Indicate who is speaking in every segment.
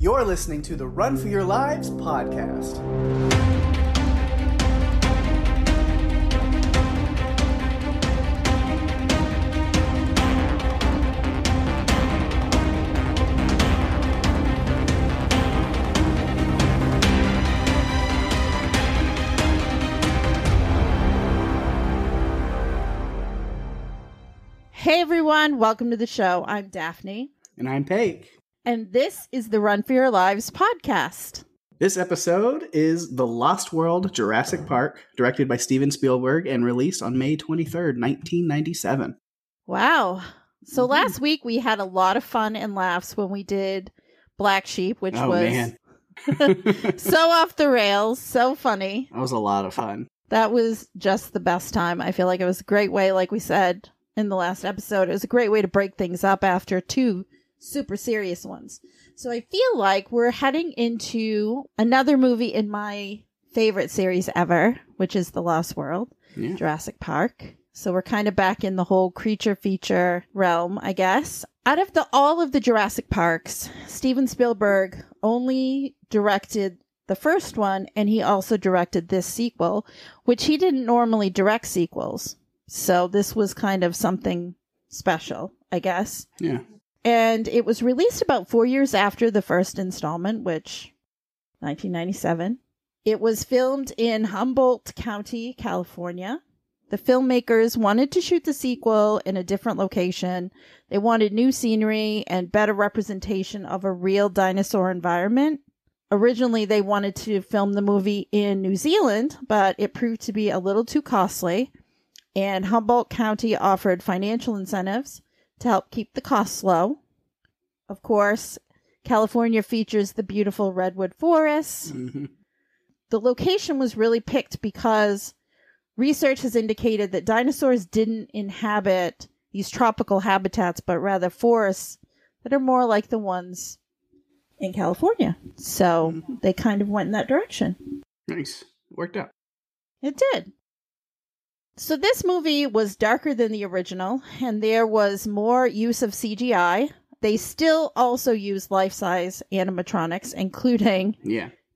Speaker 1: You're listening to the Run for Your Lives podcast.
Speaker 2: Hey everyone, welcome to the show. I'm Daphne.
Speaker 1: And I'm Pake.
Speaker 2: And this is the Run for Your Lives podcast.
Speaker 1: This episode is The Lost World Jurassic Park, directed by Steven Spielberg and released on May 23rd, 1997.
Speaker 2: Wow. So last week we had a lot of fun and laughs when we did Black Sheep, which was so off the rails, so funny.
Speaker 1: That was a lot of fun.
Speaker 2: That was just the best time. I feel like it was a great way, like we said in the last episode, it was a great way to break things up after two super serious ones. So I feel like we're heading into another movie in my favorite series ever, which is The Lost World, Jurassic Park. So we're kind of back in the whole creature feature realm, I guess. Out of all of the Jurassic Parks, Steven Spielberg only directed the first one, and he also directed this sequel, which he didn't normally direct sequels. So this was kind of something special, I guess.
Speaker 1: Yeah.
Speaker 2: And it was released about 4 years after the first installment, which 1997. It was filmed in Humboldt County, California. The filmmakers wanted to shoot the sequel in a different location. They wanted new scenery and better representation of a real dinosaur environment. Originally, they wanted to film the movie in New Zealand, but it proved to be a little too costly. And Humboldt County offered financial incentives to help keep the costs low. Of course, California features the beautiful redwood forests. Mm-hmm. The location was really picked because research has indicated that dinosaurs didn't inhabit these tropical habitats, but rather forests that are more like the ones in California. So they kind of went in that direction.
Speaker 1: Nice. It worked out.
Speaker 2: It did. So this movie was darker than the original, and there was more use of CGI. They still also used life-size animatronics, including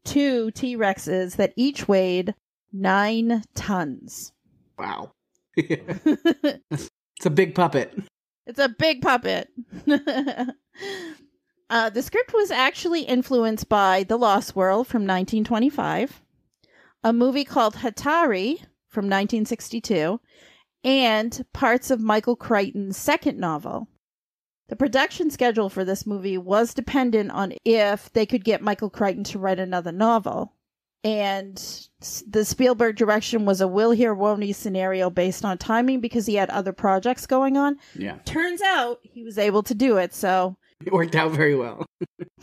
Speaker 2: two T-Rexes that each weighed 9 tons.
Speaker 1: Wow. It's a big puppet.
Speaker 2: It's a big puppet. The script was actually influenced by The Lost World from 1925, a movie called Hatari from 1962, and parts of Michael Crichton's second novel. The production schedule for this movie was dependent on if they could get Michael Crichton to write another novel. And the Spielberg direction was a will here, won't he scenario based on timing because he had other projects going on.
Speaker 1: Yeah.
Speaker 2: Turns out he was able to do it, so
Speaker 1: it worked out very well.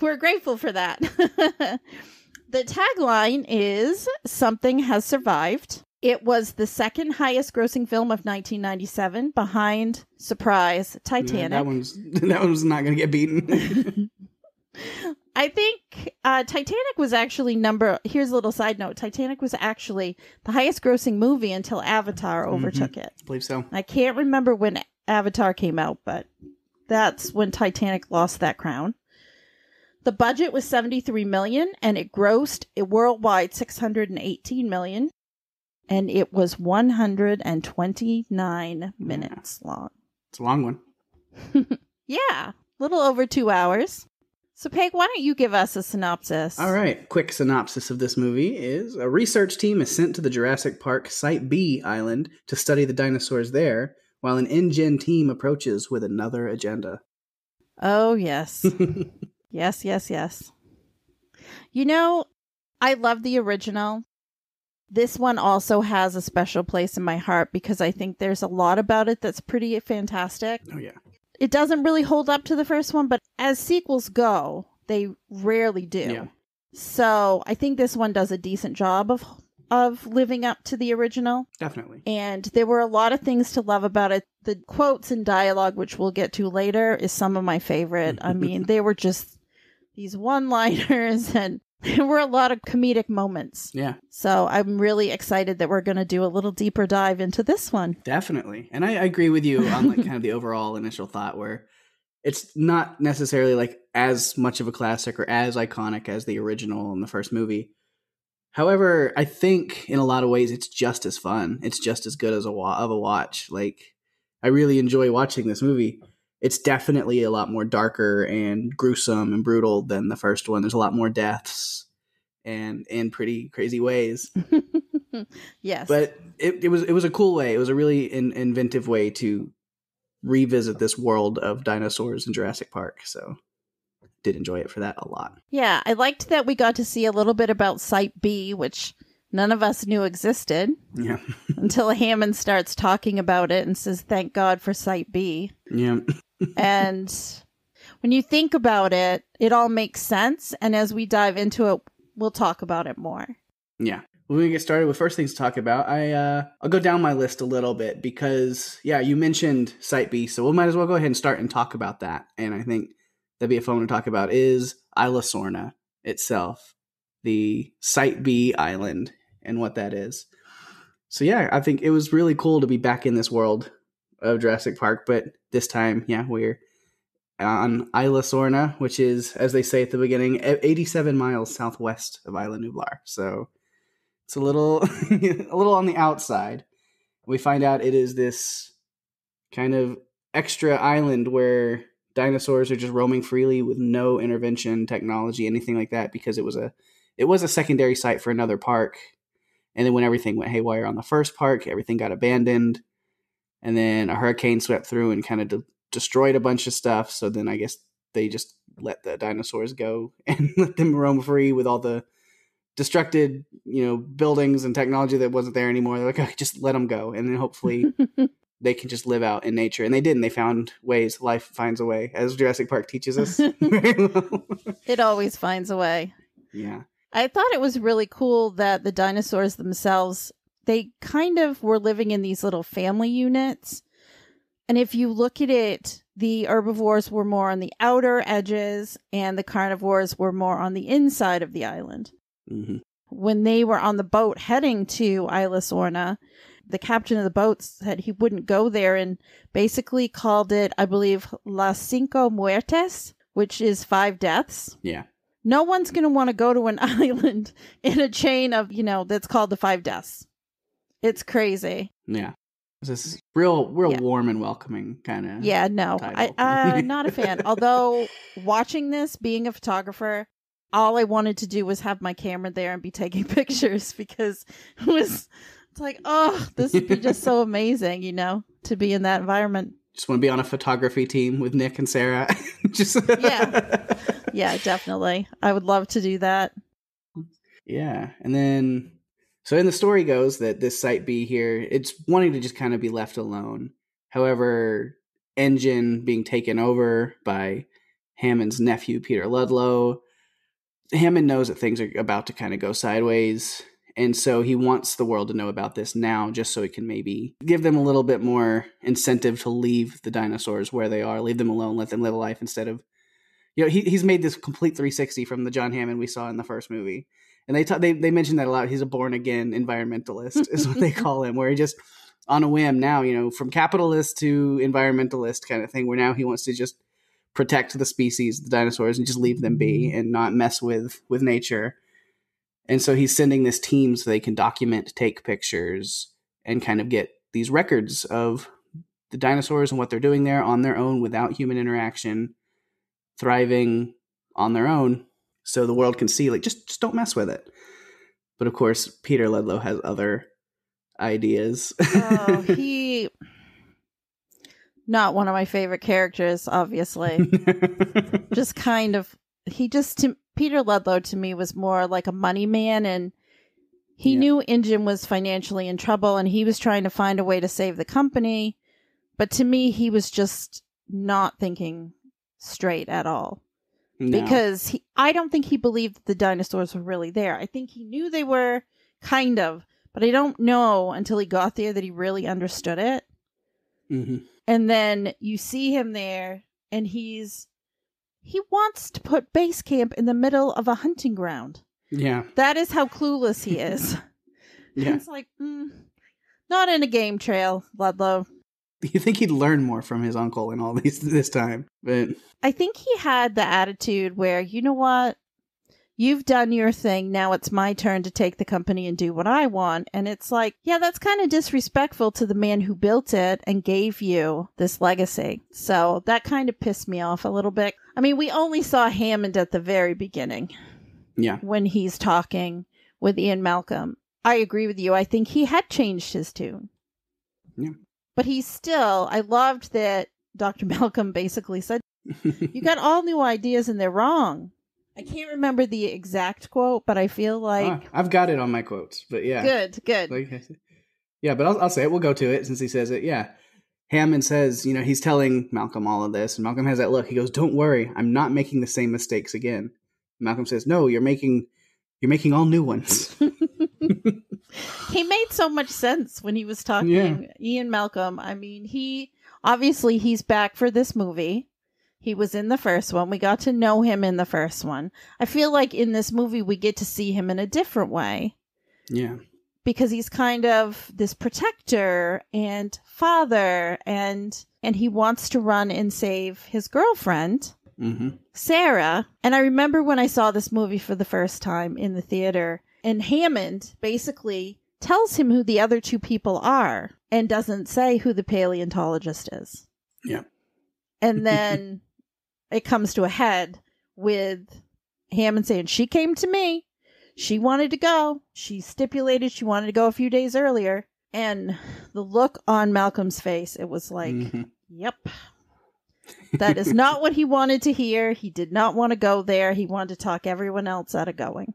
Speaker 2: We're grateful for that. The tagline is, "Something has survived." It was the second highest grossing film of 1997 behind, surprise, Titanic.
Speaker 1: That one's not going to get beaten.
Speaker 2: I think Titanic was actually here's a little side note. Titanic was actually the highest grossing movie until Avatar overtook it.
Speaker 1: I believe so.
Speaker 2: I can't remember when Avatar came out, but that's when Titanic lost that crown. The budget was $73 million, and it grossed worldwide $618 million. And it was 129 minutes long.
Speaker 1: It's a long one.
Speaker 2: Yeah, a little over 2 hours. So, Peg, why don't you give us a synopsis?
Speaker 1: All right. Quick synopsis of this movie is a research team is sent to the Jurassic Park Site B island to study the dinosaurs there, while an InGen team approaches with another agenda.
Speaker 2: Oh, yes. Yes. You know, I love the original. This one also has a special place in my heart because I think there's a lot about it that's pretty fantastic.
Speaker 1: Oh, yeah.
Speaker 2: It doesn't really hold up to the first one, but as sequels go, they rarely do. Yeah. So I think this one does a decent job of living up to the original.
Speaker 1: Definitely.
Speaker 2: And there were a lot of things to love about it. The quotes and dialogue, which we'll get to later, is some of my favorite. I mean, they were just these one-liners, and there were a lot of comedic moments.
Speaker 1: Yeah.
Speaker 2: So I'm really excited that we're going to do a little deeper dive into this one.
Speaker 1: Definitely. And I agree with you on like kind of the overall initial thought where it's not necessarily like as much of a classic or as iconic as the original in the first movie. However, I think in a lot of ways it's just as fun. It's just as good as of a watch. Like, I really enjoy watching this movie. It's definitely a lot more darker and gruesome and brutal than the first one. There's a lot more deaths and in pretty crazy ways.
Speaker 2: Yes.
Speaker 1: But it was a cool way. It was a really inventive way to revisit this world of dinosaurs in Jurassic Park. So did enjoy it for that a lot.
Speaker 2: Yeah, I liked that we got to see a little bit about Site B, which none of us knew existed.
Speaker 1: Yeah.
Speaker 2: Until Hammond starts talking about it and says, "Thank God for Site B."
Speaker 1: Yeah.
Speaker 2: And when you think about it, it all makes sense. And as we dive into it, we'll talk about it more.
Speaker 1: Yeah. When we get started with first things to talk about, I'll go down my list a little bit because, yeah, you mentioned Site B, so we might as well go ahead and start and talk about that. And I think that'd be a fun one to talk about is Isla Sorna itself, the Site B island and what that is. So yeah, I think it was really cool to be back in this world of Jurassic Park, but this time, yeah, we're on Isla Sorna, which is, as they say at the beginning, 87 miles southwest of Isla Nublar. So it's a little on the outside. We find out it is this kind of extra island where dinosaurs are just roaming freely with no intervention, technology, anything like that, because it was a secondary site for another park. And then when everything went haywire on the first park, everything got abandoned. And then a hurricane swept through and kind of destroyed a bunch of stuff. So then I guess they just let the dinosaurs go and let them roam free with all the destructed, buildings and technology that wasn't there anymore. They're like, okay, just let them go. And then hopefully they can just live out in nature. And they did, and they found ways. Life finds a way, as Jurassic Park teaches us very well.
Speaker 2: It always finds a way.
Speaker 1: Yeah.
Speaker 2: I thought it was really cool that the dinosaurs themselves, they kind of were living in these little family units. And if you look at it, the herbivores were more on the outer edges and the carnivores were more on the inside of the island.
Speaker 1: Mm-hmm.
Speaker 2: When they were on the boat heading to Isla Sorna, the captain of the boat said he wouldn't go there and basically called it, I believe, Las Cinco Muertes, which is 5 deaths.
Speaker 1: Yeah.
Speaker 2: No one's going to want to go to an island in a chain of, that's called the 5 deaths. It's crazy.
Speaker 1: Yeah. This is real warm and welcoming kind of.
Speaker 2: Yeah, no, I'm not a fan. Although watching this, being a photographer, all I wanted to do was have my camera there and be taking pictures because it's like, oh, this would be just so amazing, to be in that environment.
Speaker 1: Just want to be on a photography team with Nick and Sarah.
Speaker 2: Yeah, definitely. I would love to do that.
Speaker 1: Yeah. And then, so in the story goes that this Site B here, it's wanting to just kind of be left alone. However, Engine being taken over by Hammond's nephew, Peter Ludlow, Hammond knows that things are about to kind of go sideways. And so he wants the world to know about this now, just so he can maybe give them a little bit more incentive to leave the dinosaurs where they are, leave them alone, let them live a life instead of, he's made this complete 360 from the John Hammond we saw in the first movie. And they mention that a lot. He's a born again environmentalist is what they call him, where he just on a whim now, from capitalist to environmentalist kind of thing, where now he wants to just protect the species, the dinosaurs, and just leave them be and not mess with nature. And so he's sending this team so they can document, take pictures, and kind of get these records of the dinosaurs and what they're doing there on their own without human interaction, thriving on their own, so the world can see, like, just don't mess with it. But of course, Peter Ludlow has other ideas.
Speaker 2: Oh, not one of my favorite characters, obviously. Just kind of, Peter Ludlow to me was more like a money man, and he knew Engine was financially in trouble and he was trying to find a way to save the company. But to me, he was just not thinking straight at all. No. Because I don't think he believed that the dinosaurs were really there. I think he knew they were, kind of, but I don't know until he got there that he really understood it.
Speaker 1: Mm-hmm.
Speaker 2: And then you see him there, and he wants to put base camp in the middle of a hunting ground.
Speaker 1: Yeah.
Speaker 2: That is how clueless he is. Yeah. It's like, not in a game trail, Ludlow.
Speaker 1: You think he'd learn more from his uncle in all this time, but
Speaker 2: I think he had the attitude where, you know what? You've done your thing. Now it's my turn to take the company and do what I want. And it's like, yeah, that's kind of disrespectful to the man who built it and gave you this legacy. So that kind of pissed me off a little bit. I mean, we only saw Hammond at the very beginning.
Speaker 1: Yeah.
Speaker 2: When he's talking with Ian Malcolm. I agree with you. I think he had changed his tune.
Speaker 1: Yeah.
Speaker 2: But he's still, I loved that Dr. Malcolm basically said, you got all new ideas and they're wrong. I can't remember the exact quote, but I feel like...
Speaker 1: I've got it on my quotes, but yeah.
Speaker 2: Good.
Speaker 1: Yeah, but I'll say it. We'll go to it since he says it. Yeah. Hammond says, he's telling Malcolm all of this, and Malcolm has that look. He goes, don't worry, I'm not making the same mistakes again. Malcolm says, no, you're making all new ones.
Speaker 2: He made so much sense when he was talking. Ian Malcolm. I mean, he's back for this movie. He was in the first one. We got to know him in the first one. I feel like in this movie, we get to see him in a different way.
Speaker 1: Yeah.
Speaker 2: Because he's kind of this protector and father, and he wants to run and save his girlfriend, Sarah. And I remember when I saw this movie for the first time in the theater, and Hammond basically tells him who the other two people are and doesn't say who the paleontologist is.
Speaker 1: Yeah.
Speaker 2: And then it comes to a head with Hammond saying, she came to me. She wanted to go. She stipulated she wanted to go a few days earlier. And the look on Malcolm's face, it was like, yep. That is not what he wanted to hear. He did not want to go there. He wanted to talk everyone else out of going.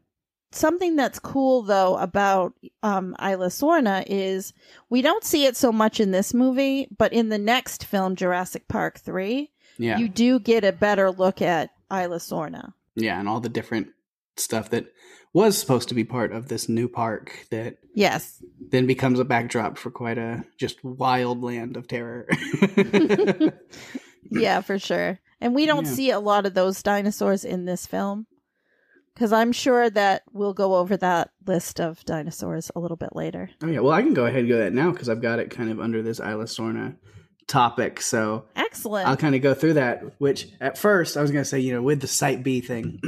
Speaker 2: Something that's cool, though, about Isla Sorna is we don't see it so much in this movie, but in the next film, Jurassic Park 3, you do get a better look at Isla Sorna. Yeah,
Speaker 1: and all the different stuff that was supposed to be part of this new park that then becomes a backdrop for quite a just wild land of terror.
Speaker 2: Yeah, for sure. And we don't see a lot of those dinosaurs in this film. Because I'm sure that we'll go over that list of dinosaurs a little bit later.
Speaker 1: Oh, yeah. Well, I can go ahead and go that now because I've got it kind of under this Isla Sorna topic. So
Speaker 2: excellent.
Speaker 1: I'll kind of go through that, which at first I was going to say, with the Site B thing.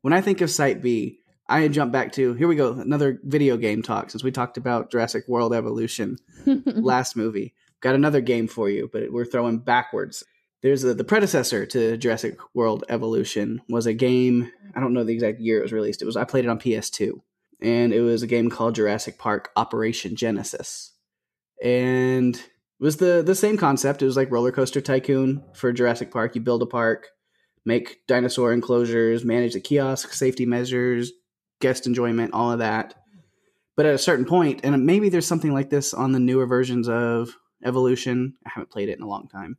Speaker 1: When I think of Site B, I jump back to, here we go, another video game talk since we talked about Jurassic World Evolution last movie. Got another game for you, but we're throwing backwards. There's the predecessor to Jurassic World Evolution was a game. I don't know the exact year it was released. I played it on PS2, and it was a game called Jurassic Park Operation Genesis, and it was the same concept. It was like Roller Coaster Tycoon for Jurassic Park. You build a park, make dinosaur enclosures, manage the kiosk, safety measures, guest enjoyment, all of that. But at a certain point, and maybe there's something like this on the newer versions of Evolution. I haven't played it in a long time.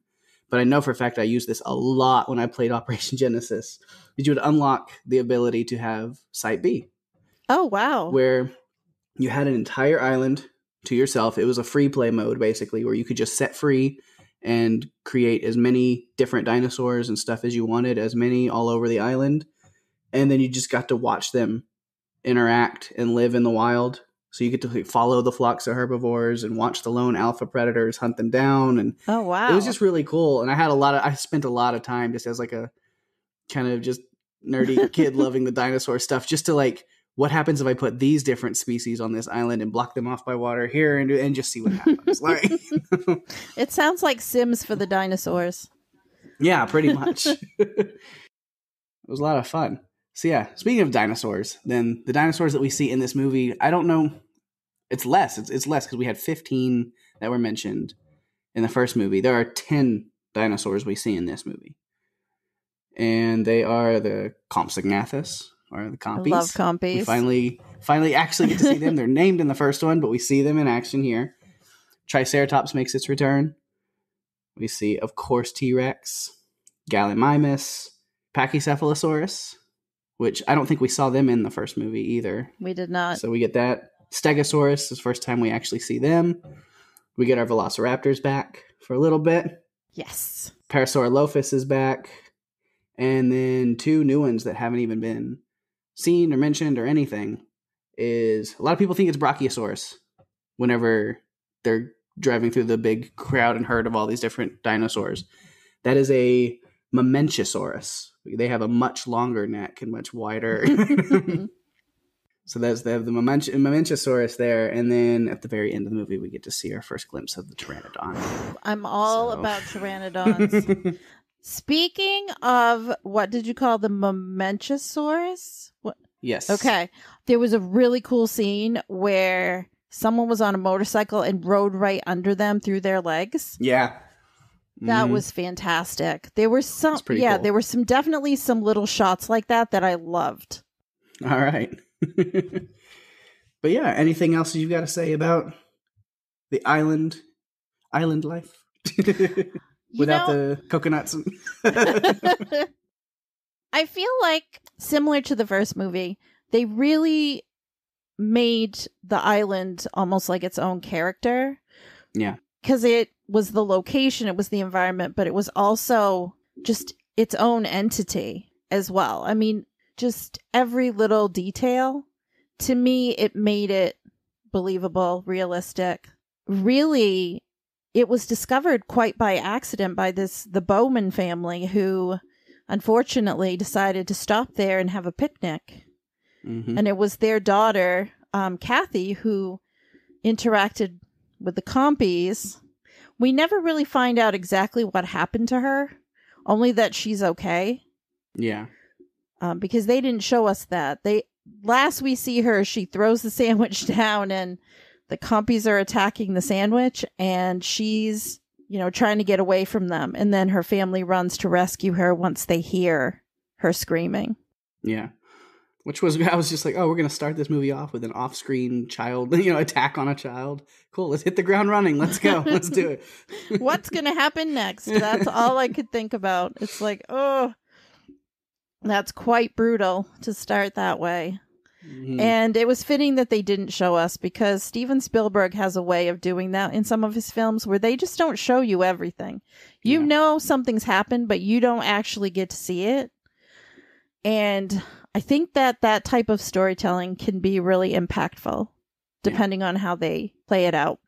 Speaker 1: But I know for a fact I used this a lot when I played Operation Genesis. You would unlock the ability to have Site B.
Speaker 2: Oh, wow.
Speaker 1: Where you had an entire island to yourself. It was a free play mode, basically, where you could just set free and create as many different dinosaurs and stuff as you wanted, as many all over the island. And then you just got to watch them interact and live in the wild. So you get to follow the flocks of herbivores and watch the lone alpha predators hunt them down. And
Speaker 2: oh, wow.
Speaker 1: It was just really cool. And I spent a lot of time just as like a kind of just nerdy kid loving the dinosaur stuff, just to like, what happens if I put these different species on this island and block them off by water here and just see what happens. Like,
Speaker 2: it sounds like Sims for the dinosaurs.
Speaker 1: Yeah, pretty much. It was a lot of fun. So yeah, speaking of dinosaurs, then the dinosaurs that we see in this movie, I don't know. It's less. It's less because we had 15 that were mentioned in the first movie. There are 10 dinosaurs we see in this movie. And they are the Compsognathus, or the Compies.
Speaker 2: I love Compies.
Speaker 1: We finally actually get to see them. They're named in the first one, but we see them in action here. Triceratops makes its return. We see, of course, T-Rex, Gallimimus, Pachycephalosaurus, which I don't think we saw them in the first movie either.
Speaker 2: We did not.
Speaker 1: So we get that. Stegosaurus is the first time we actually see them. We get our Velociraptors back for a little bit.
Speaker 2: Yes.
Speaker 1: Parasaurolophus is back. And then 2 new ones that haven't even been seen or mentioned or anything is, a lot of people think it's Brachiosaurus whenever they're driving through the big crowd and herd of all these different dinosaurs. That is a Mamenchisaurus. They have a much longer neck and much wider. So they have the Mamenchisaurus there, and then at the very end of the movie, we get to see our first glimpse of the Pteranodon.
Speaker 2: I'm all about Pteranodons. Speaking of, what did you call the Mamenchisaurus? What?
Speaker 1: Yes.
Speaker 2: Okay. There was a really cool scene where someone was on a motorcycle and rode right under them through their legs.
Speaker 1: Yeah.
Speaker 2: That was fantastic. There were some, cool. There were definitely some little shots like that I loved.
Speaker 1: All right. But yeah, anything else you've got to say about the island life without the coconuts?
Speaker 2: I feel like, similar to the first movie, they really made the island almost like its own character.
Speaker 1: Yeah.
Speaker 2: Because it was the location, it was the environment, but it was also just its own entity as well. I mean, just every little detail, to me, it made it believable, realistic. Really, it was discovered quite by accident by the Bowman family, who unfortunately decided to stop there and have a picnic. Mm-hmm. And it was their daughter, Kathy, who interacted with the Compies. We never really find out exactly what happened to her, only that she's okay.
Speaker 1: Yeah.
Speaker 2: Because they didn't show us that. Last we see her, she throws the sandwich down and the Compies are attacking the sandwich, and she's, trying to get away from them. And then her family runs to rescue her once they hear her screaming.
Speaker 1: Yeah. I was just like, oh, we're going to start this movie off with an off-screen child, attack on a child. Cool. Let's hit the ground running. Let's go. Let's do it.
Speaker 2: What's going to happen next? That's all I could think about. It's like, oh, that's quite brutal to start that way. Mm-hmm. And it was fitting that they didn't show us, because Steven Spielberg has a way of doing that in some of his films where they just don't show you everything. You know something's happened, but you don't actually get to see it. And I think that type of storytelling can be really impactful, depending on how they play it out.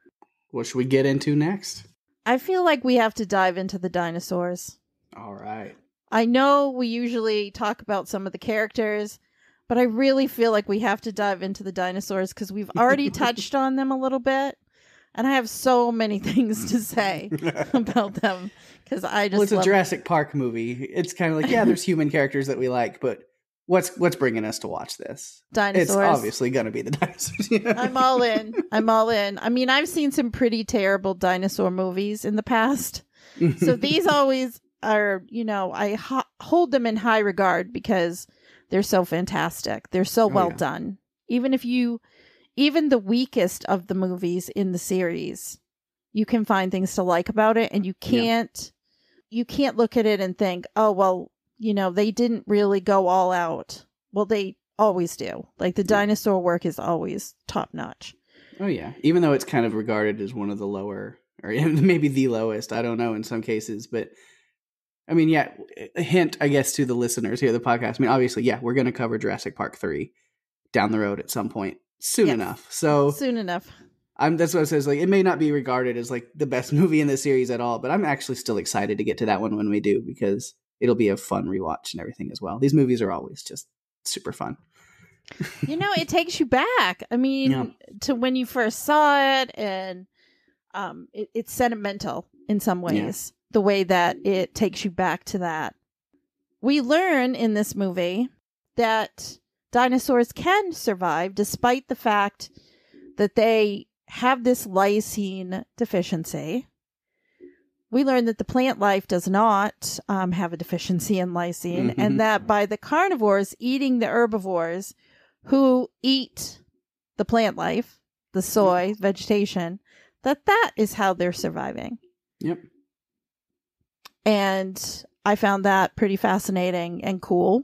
Speaker 1: What should we get into next?
Speaker 2: I feel like we have to dive into the dinosaurs.
Speaker 1: All right.
Speaker 2: I know we usually talk about some of the characters, but I really feel like we have to dive into the dinosaurs because we've already touched on them a little bit. And I have so many things to say about them because I just
Speaker 1: it's a Jurassic Park movie. It's kind of like, there's human characters that we like, but what's bringing us to watch this?
Speaker 2: Dinosaurs.
Speaker 1: It's obviously going to be the dinosaurs.
Speaker 2: I'm all in. I mean, I've seen some pretty terrible dinosaur movies in the past. So these always are, I hold them in high regard because they're so fantastic. They're so well done. Even the weakest of the movies in the series, you can find things to like about it, and you can't look at it and think, oh, well, they didn't really go all out. Well, they always do. Like, the dinosaur work is always top notch.
Speaker 1: Oh, yeah. Even though it's kind of regarded as one of the lower, or maybe the lowest, I don't know, in some cases. But, I mean, a hint, I guess, to the listeners here of the podcast. I mean, obviously, we're going to cover Jurassic Park 3 down the road at some point. Soon enough. That's what it says. Like, it may not be regarded as like the best movie in the series at all, but I'm actually still excited to get to that one when we do, because it'll be a fun rewatch and everything as well. These movies are always just super fun.
Speaker 2: It takes you back. I mean, to when you first saw it, and it's sentimental in some ways. The way that it takes you back to that. We learn in this movie that dinosaurs can survive despite the fact that they have this lysine deficiency. We learn that the plant life does not have a deficiency in lysine, and that by the carnivores eating the herbivores who eat the plant life, the soy, vegetation, that is how they're surviving.
Speaker 1: Yep.
Speaker 2: And I found that pretty fascinating and cool.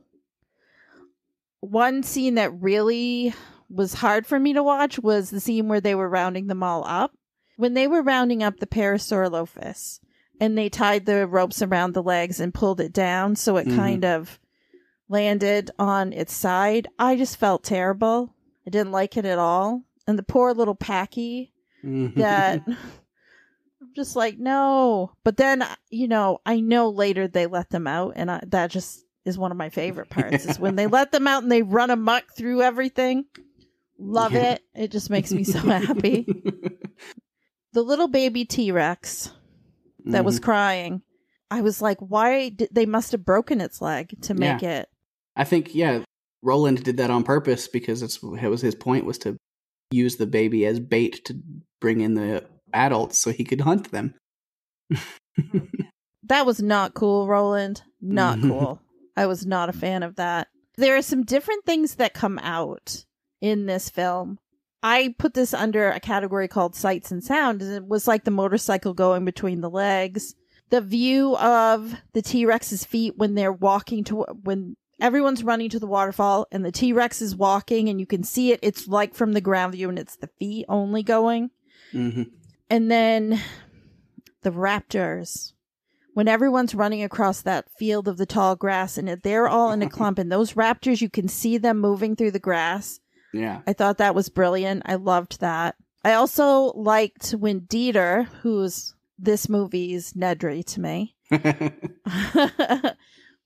Speaker 2: One scene that really was hard for me to watch was the scene where they were rounding them all up. When they were rounding up the Parasaurolophus, and they tied the ropes around the legs and pulled it down so it kind of landed on its side, I just felt terrible. I didn't like it at all. And the poor little Packy that just like, no. But then, I know later they let them out, and that just is one of my favorite parts, is when they let them out and they run amok through everything. Love it. It just makes me so happy. The little baby T-Rex that was crying, I was like, they must have broken its leg to make it.
Speaker 1: I think, Roland did that on purpose because it was his point, was to use the baby as bait to bring in the adults so he could hunt them.
Speaker 2: That was not cool, Roland. Not cool. I was not a fan of that. There are some different things that come out in this film. I put this under a category called sights and sound. It was like the motorcycle going between the legs. The view of the T-Rex's feet when they're walking when everyone's running to the waterfall and the T-Rex is walking and you can see it. It's like from the ground view and it's the feet only going. Mm-hmm. And then the raptors. When everyone's running across that field of the tall grass and they're all in a clump and those raptors, you can see them moving through the grass.
Speaker 1: Yeah.
Speaker 2: I thought that was brilliant. I loved that. I also liked when Dieter, who's this movie's Nedry to me,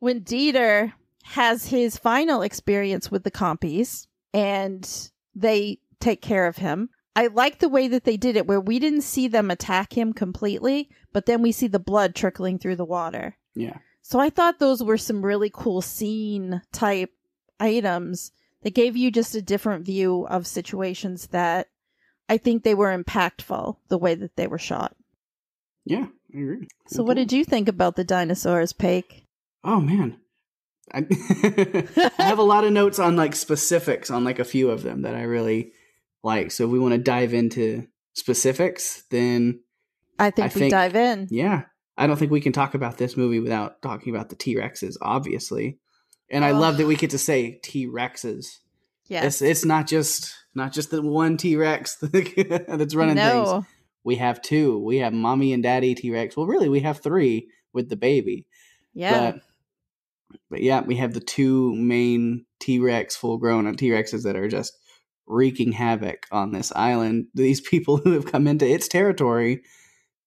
Speaker 2: when Dieter has his final experience with the compies and they take care of him. I like the way that they did it, where we didn't see them attack him completely, but then we see the blood trickling through the water.
Speaker 1: Yeah.
Speaker 2: So I thought those were some really cool scene type items that gave you just a different view of situations that I think they were impactful the way that they were shot.
Speaker 1: Yeah, I agree.
Speaker 2: So what did you think about the dinosaurs, Pake?
Speaker 1: Oh, man. I have a lot of notes on like specifics on like a few of them that I really like. So if we want to dive into specifics, then
Speaker 2: I think we dive in.
Speaker 1: Yeah. I don't think we can talk about this movie without talking about the T-Rexes, obviously. And I love that we get to say T-Rexes.
Speaker 2: Yes.
Speaker 1: It's not just the one T-Rex that's running things. We have two. We have mommy and daddy T-Rex. Well, really, we have three with the baby.
Speaker 2: Yeah.
Speaker 1: But yeah, we have the two main T-Rex, full-grown T-Rexes that are just wreaking havoc on this island. These people who have come into its territory,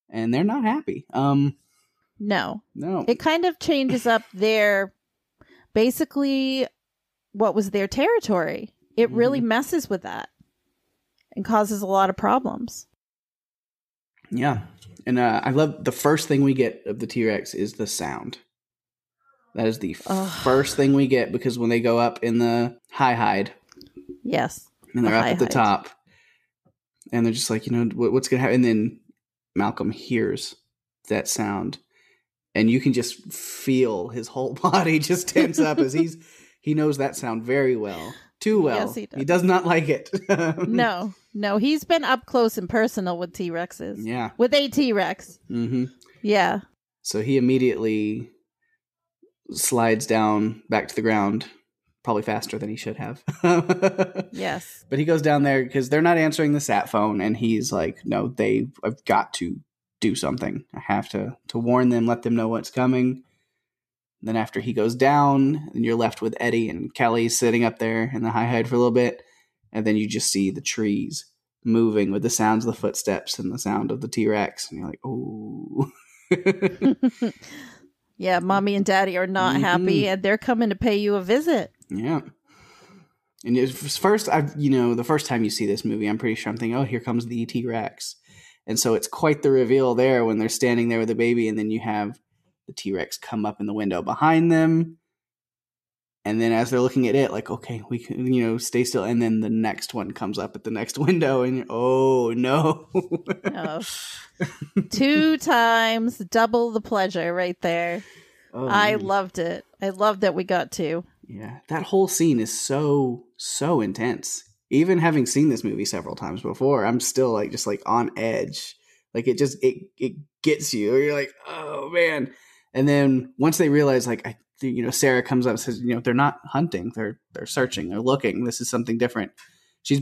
Speaker 1: and they're not happy.
Speaker 2: No. It kind of changes up basically what was their territory. It really messes with that and causes a lot of problems.
Speaker 1: Yeah. And I love the first thing we get of the T-Rex is the sound. That is the first thing we get, because when they go up in the high hide.
Speaker 2: Yes.
Speaker 1: And they're up at the top. And they're just like, what's going to happen? And then Malcolm hears that sound. And you can just feel his whole body just tense up as he knows that sound very well. Too well.
Speaker 2: Yes, he does.
Speaker 1: He does not like it.
Speaker 2: No. He's been up close and personal with T-Rexes.
Speaker 1: Yeah.
Speaker 2: With a T-Rex.
Speaker 1: Mm-hmm.
Speaker 2: Yeah.
Speaker 1: So he immediately slides down back to the ground, probably faster than he should have.
Speaker 2: Yes.
Speaker 1: But he goes down there because they're not answering the sat phone, and he's like, no, I've got to do something. I have to warn them, let them know what's coming. Then after he goes down, and you're left with Eddie and Kelly sitting up there in the high hide for a little bit, and then you just see the trees moving with the sounds of the footsteps and the sound of the T-Rex, and you're like, ooh.
Speaker 2: Yeah, mommy and daddy are not happy, and they're coming to pay you a visit.
Speaker 1: Yeah. And the first time you see this movie, I'm pretty sure I'm thinking, oh, here comes the T-Rex. And so it's quite the reveal there when they're standing there with the baby, and then you have the T-Rex come up in the window behind them. And then as they're looking at it, like, okay, we can, stay still. And then the next one comes up at the next window, and oh, no.
Speaker 2: Oh. 2 times, double the pleasure right there. Oh, I loved it. I loved that we got to.
Speaker 1: Yeah, that whole scene is so intense. Even having seen this movie several times before, I'm still just on edge. Like it gets you. You're like, oh man. And then once they realize, Sarah comes up and says, they're not hunting, they're searching, they're looking. This is something different.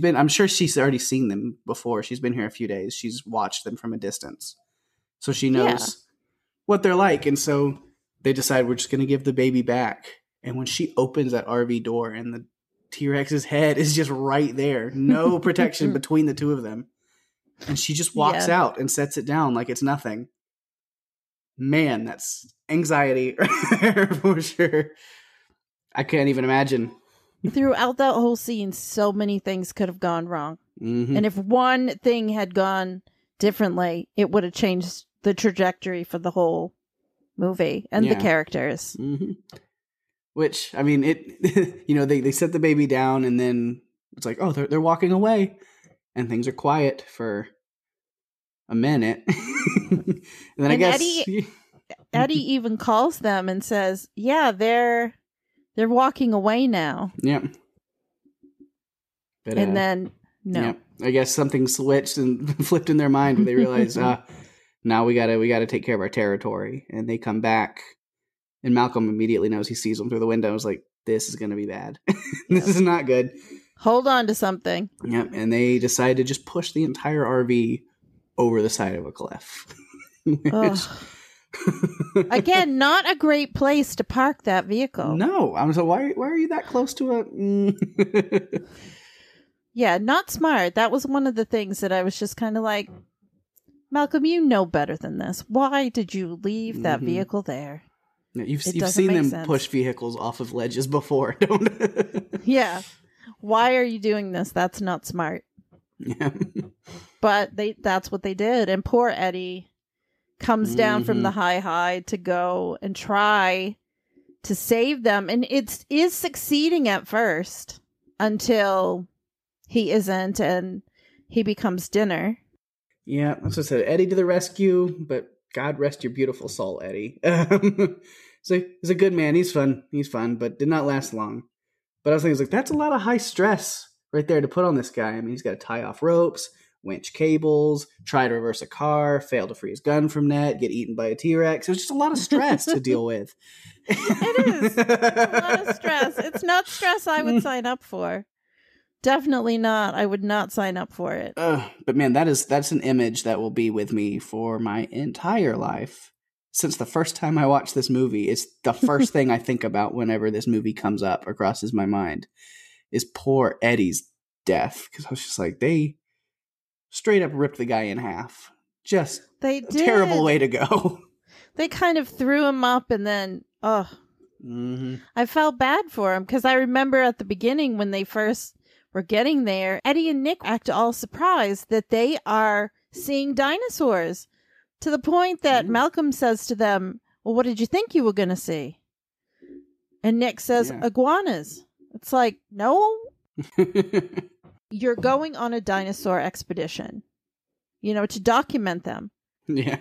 Speaker 1: I'm sure she's already seen them before. She's been here a few days. She's watched them from a distance. So she knows what they're like. And so they decide, we're just going to give the baby back. And when she opens that RV door and the T-Rex's head is just right there, no protection between the two of them. And she just walks out and sets it down like it's nothing. Man, that's anxiety for sure. I can't even imagine.
Speaker 2: Throughout that whole scene, so many things could have gone wrong.
Speaker 1: Mm-hmm.
Speaker 2: And if one thing had gone differently, it would have changed the trajectory for the whole movie and the characters.
Speaker 1: Mm-hmm. Which, I mean, they set the baby down and then it's like, oh, they're walking away. And things are quiet for a minute. And then I guess
Speaker 2: Eddie even calls them and says, yeah, they're walking away now.
Speaker 1: Yep. But,
Speaker 2: and then no.
Speaker 1: Yep. I guess something switched and flipped in their mind where they realized, now we gotta take care of our territory. And they come back, and Malcolm immediately knows. He sees them through the window. I was like, this is gonna be bad. This is not good.
Speaker 2: Hold on to something.
Speaker 1: Yep. And they decide to just push the entire RV over the side of a cliff.
Speaker 2: Again, not a great place to park that vehicle.
Speaker 1: No. I'm so why are you that close to it?
Speaker 2: Yeah, not smart. That was one of the things that I was just kind of like, Malcolm, you know better than this. Why did you leave that vehicle there?
Speaker 1: You've seen them push vehicles off of ledges before, don't you?
Speaker 2: Yeah. Why are you doing this? That's not smart.
Speaker 1: Yeah.
Speaker 2: But that's what they did. And poor Eddie comes down from the high to go and try to save them. And it is succeeding at first until he isn't and he becomes dinner.
Speaker 1: Yeah, that's what I said. Eddie to the rescue, but God rest your beautiful soul, Eddie. So he's a good man. He's fun, but did not last long. But I was thinking, that's a lot of high stress right there to put on this guy. I mean, he's got to tie off ropes, winch cables, try to reverse a car, fail to free his gun from net, get eaten by a T-Rex. It was just a lot of stress to deal with.
Speaker 2: It is. It's a lot of stress. It's not stress I would sign up for. Definitely not. I would not sign up for it.
Speaker 1: But man, that's an image that will be with me for my entire life. Since the first time I watched this movie, it's the first thing I think about whenever this movie comes up or crosses my mind is poor Eddie's death. Because I was just like, they straight up ripped the guy in half. Just
Speaker 2: a
Speaker 1: terrible way to go.
Speaker 2: They kind of threw him up and then, I felt bad for him because I remember at the beginning when they first were getting there, Eddie and Nick act all surprised that they are seeing dinosaurs. To the point that Malcolm says to them, well, what did you think you were going to see? And Nick says, iguanas. It's like, no. You're going on a dinosaur expedition, to document them.
Speaker 1: Yeah.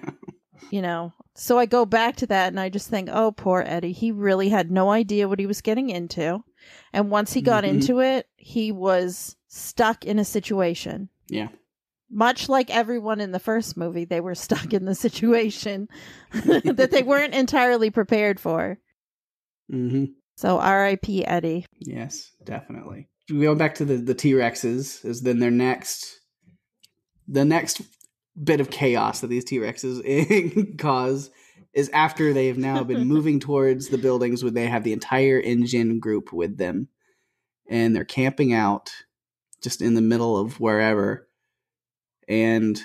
Speaker 2: So I go back to that and I just think, oh, poor Eddie. He really had no idea what he was getting into. And once he got into it, he was stuck in a situation.
Speaker 1: Yeah.
Speaker 2: Much like everyone in the first movie, they were stuck in the situation that they weren't entirely prepared for.
Speaker 1: Mm-hmm.
Speaker 2: So R.I.P. Eddie.
Speaker 1: Yes, definitely. Going back to the T-Rexes, is then the next bit of chaos that these T-Rexes cause is after they have now been moving towards the buildings where they have the entire engine group with them. And they're camping out just in the middle of wherever. And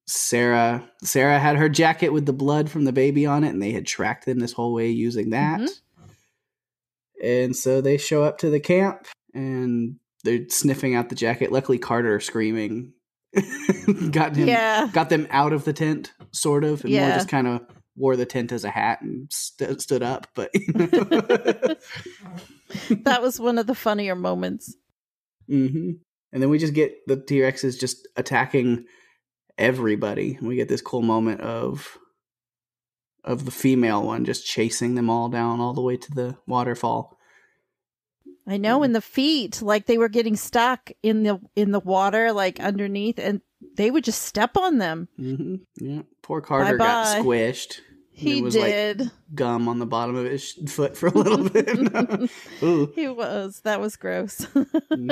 Speaker 1: Sarah had her jacket with the blood from the baby on it, and they had tracked them this whole way using that. Mm-hmm. And so they show up to the camp, and they're sniffing out the jacket. Luckily, Carter screaming got them out of the tent, sort of, and more just kind of wore the tent as a hat and stood up. But
Speaker 2: that was one of the funnier moments.
Speaker 1: Mm-hmm. And then we just get the T-Rexes just attacking everybody. We get this cool moment of the female one just chasing them all down all the way to the waterfall.
Speaker 2: I know, and the feet, like they were getting stuck in the water, like underneath, and they would just step on them.
Speaker 1: Mm-hmm. Yeah, poor Carter got squished.
Speaker 2: He did.
Speaker 1: Like gum on the bottom of his foot for a little bit. Ooh.
Speaker 2: He was. That was gross.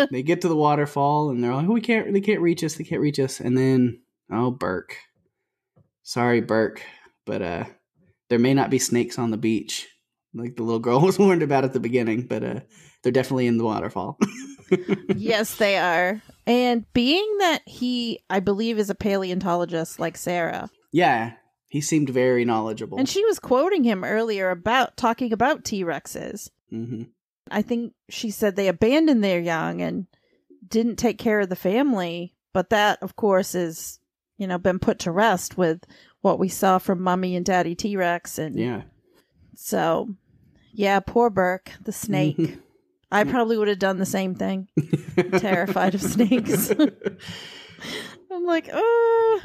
Speaker 1: They get to the waterfall and they're like, oh, they can't reach us. And then, Burke. Sorry, Burke. But there may not be snakes on the beach. Like the little girl was warned about at the beginning, but they're definitely in the waterfall.
Speaker 2: Yes, they are. And being that he, I believe, is a paleontologist like Sarah.
Speaker 1: Yeah, he seemed very knowledgeable.
Speaker 2: And she was quoting him earlier about talking about T-Rexes.
Speaker 1: Mm-hmm.
Speaker 2: I think she said they abandoned their young and didn't take care of the family. But that, of course, is, been put to rest with what we saw from Mommy and Daddy T-Rex. And
Speaker 1: yeah.
Speaker 2: So, yeah, poor Burke, the snake.
Speaker 1: Mm-hmm.
Speaker 2: I probably would have done the same thing. I'm terrified of snakes. I'm like, oh.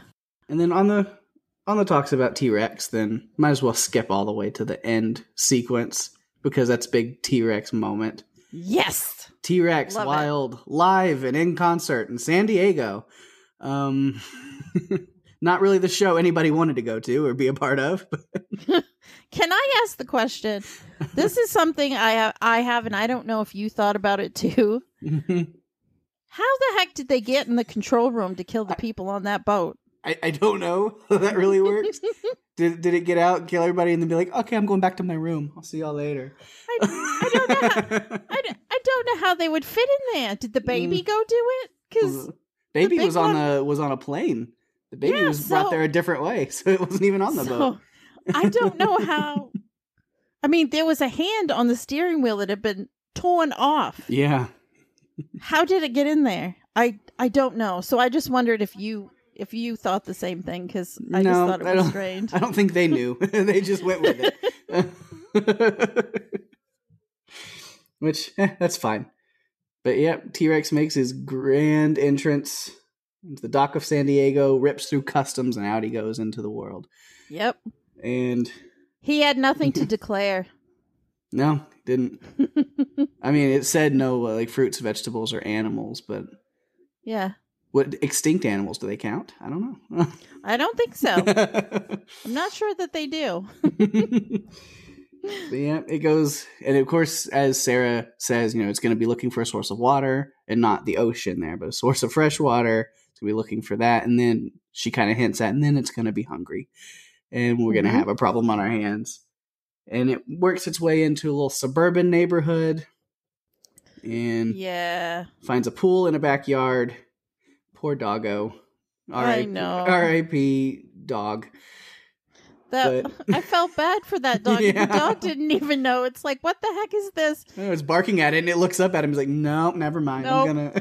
Speaker 1: And then on the talks about T-Rex, then might as well skip all the way to the end sequence because that's a big T-Rex moment.
Speaker 2: Yes.
Speaker 1: T-Rex
Speaker 2: Love
Speaker 1: Wild it. Live and in concert in San Diego. Not really the show anybody wanted to go to or be a part of.
Speaker 2: Can I ask the question? This is something I have, and I don't know if you thought about it too. How the heck did they get in the control room to kill the people on that boat?
Speaker 1: I don't know how that really works. Did it get out and kill everybody and then be like, okay, I'm going back to my room. I'll see y'all later.
Speaker 2: I don't know. I don't know how they would fit in there. Did the baby go do it? Because
Speaker 1: baby was on a plane. The baby was brought there a different way, so it wasn't even on the boat.
Speaker 2: I don't know how. I mean, there was a hand on the steering wheel that had been torn off.
Speaker 1: Yeah.
Speaker 2: How did it get in there? I don't know. So I just wondered if you thought the same thing, because I just thought it was strange.
Speaker 1: I don't think they knew. They just went with it. Which, that's fine. But yeah, T-Rex makes his grand entrance into the dock of San Diego, rips through customs, and out he goes into the world.
Speaker 2: Yep.
Speaker 1: And
Speaker 2: he had nothing to declare.
Speaker 1: No, didn't. I mean, it said no, like fruits, vegetables, or animals, but
Speaker 2: yeah.
Speaker 1: What extinct animals do they count? I don't know.
Speaker 2: I don't think so. I'm not sure that they do.
Speaker 1: But yeah, it goes, and of course, as Sarah says, it's going to be looking for a source of water, and not the ocean there, but a source of fresh water. It's going to be looking for that, and then she kind of hints at, and then it's going to be hungry, and we're going to have a problem on our hands. And it works its way into a little suburban neighborhood, and finds a pool in a backyard. Poor doggo.
Speaker 2: I know.
Speaker 1: R.I.P. dog.
Speaker 2: I felt bad for that dog. Yeah. The dog didn't even know. It's like, what the heck is this?
Speaker 1: It's barking at it, and it looks up at him. It's like, no, never mind.
Speaker 2: Nope.
Speaker 1: I'm gonna.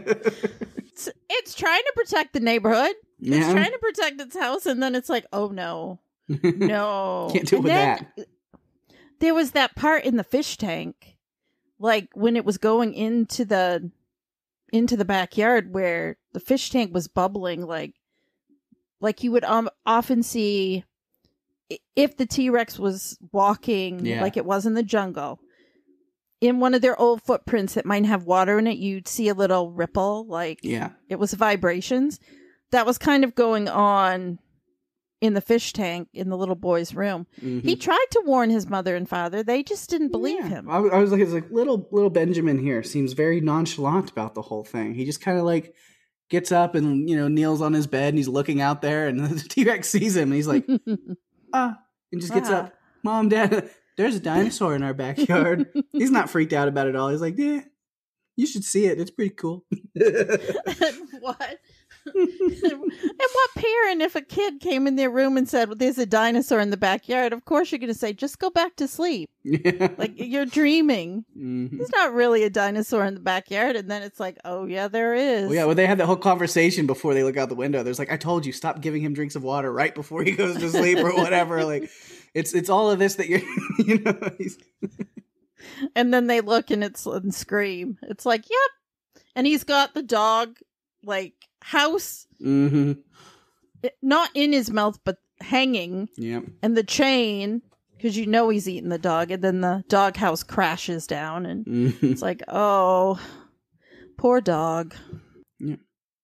Speaker 2: It's trying to protect the neighborhood. Yeah. It's trying to protect its house, and then it's like, oh no, no,
Speaker 1: can't deal with that.
Speaker 2: There was that part in the fish tank, like when it was going into the backyard, where the fish tank was bubbling, like you would often see if the T-Rex was walking like it was in the jungle. In one of their old footprints that might have water in it, you'd see a little ripple, like it was vibrations. That was kind of going on in the fish tank in the little boy's room. Mm-hmm. He tried to warn his mother and father. They just didn't believe him.
Speaker 1: I was like, it's like little Benjamin here seems very nonchalant about the whole thing. He just kind of like gets up and, kneels on his bed and he's looking out there and the T-Rex sees him and he's like, and just gets up. Mom, Dad, there's a dinosaur in our backyard. He's not freaked out about it all. He's like, yeah, you should see it. It's pretty cool.
Speaker 2: What? And what parent, if a kid came in their room and said, well, there's a dinosaur in the backyard, of course you're going to say, just go back to sleep. Yeah. Like, you're dreaming. Mm-hmm. There's not really a dinosaur in the backyard. And then it's like, oh, yeah, there is.
Speaker 1: Well, they had that whole conversation before they look out the window. There's like, I told you, stop giving him drinks of water right before he goes to sleep or whatever. Like, it's all of this that you're,
Speaker 2: And then they look and scream. It's like, yep. And he's got the dog, like, house, not in his mouth, but hanging.
Speaker 1: Yep.
Speaker 2: And the chain, because he's eating the dog, and then the dog house crashes down, and it's like, oh, poor dog.
Speaker 1: Yeah.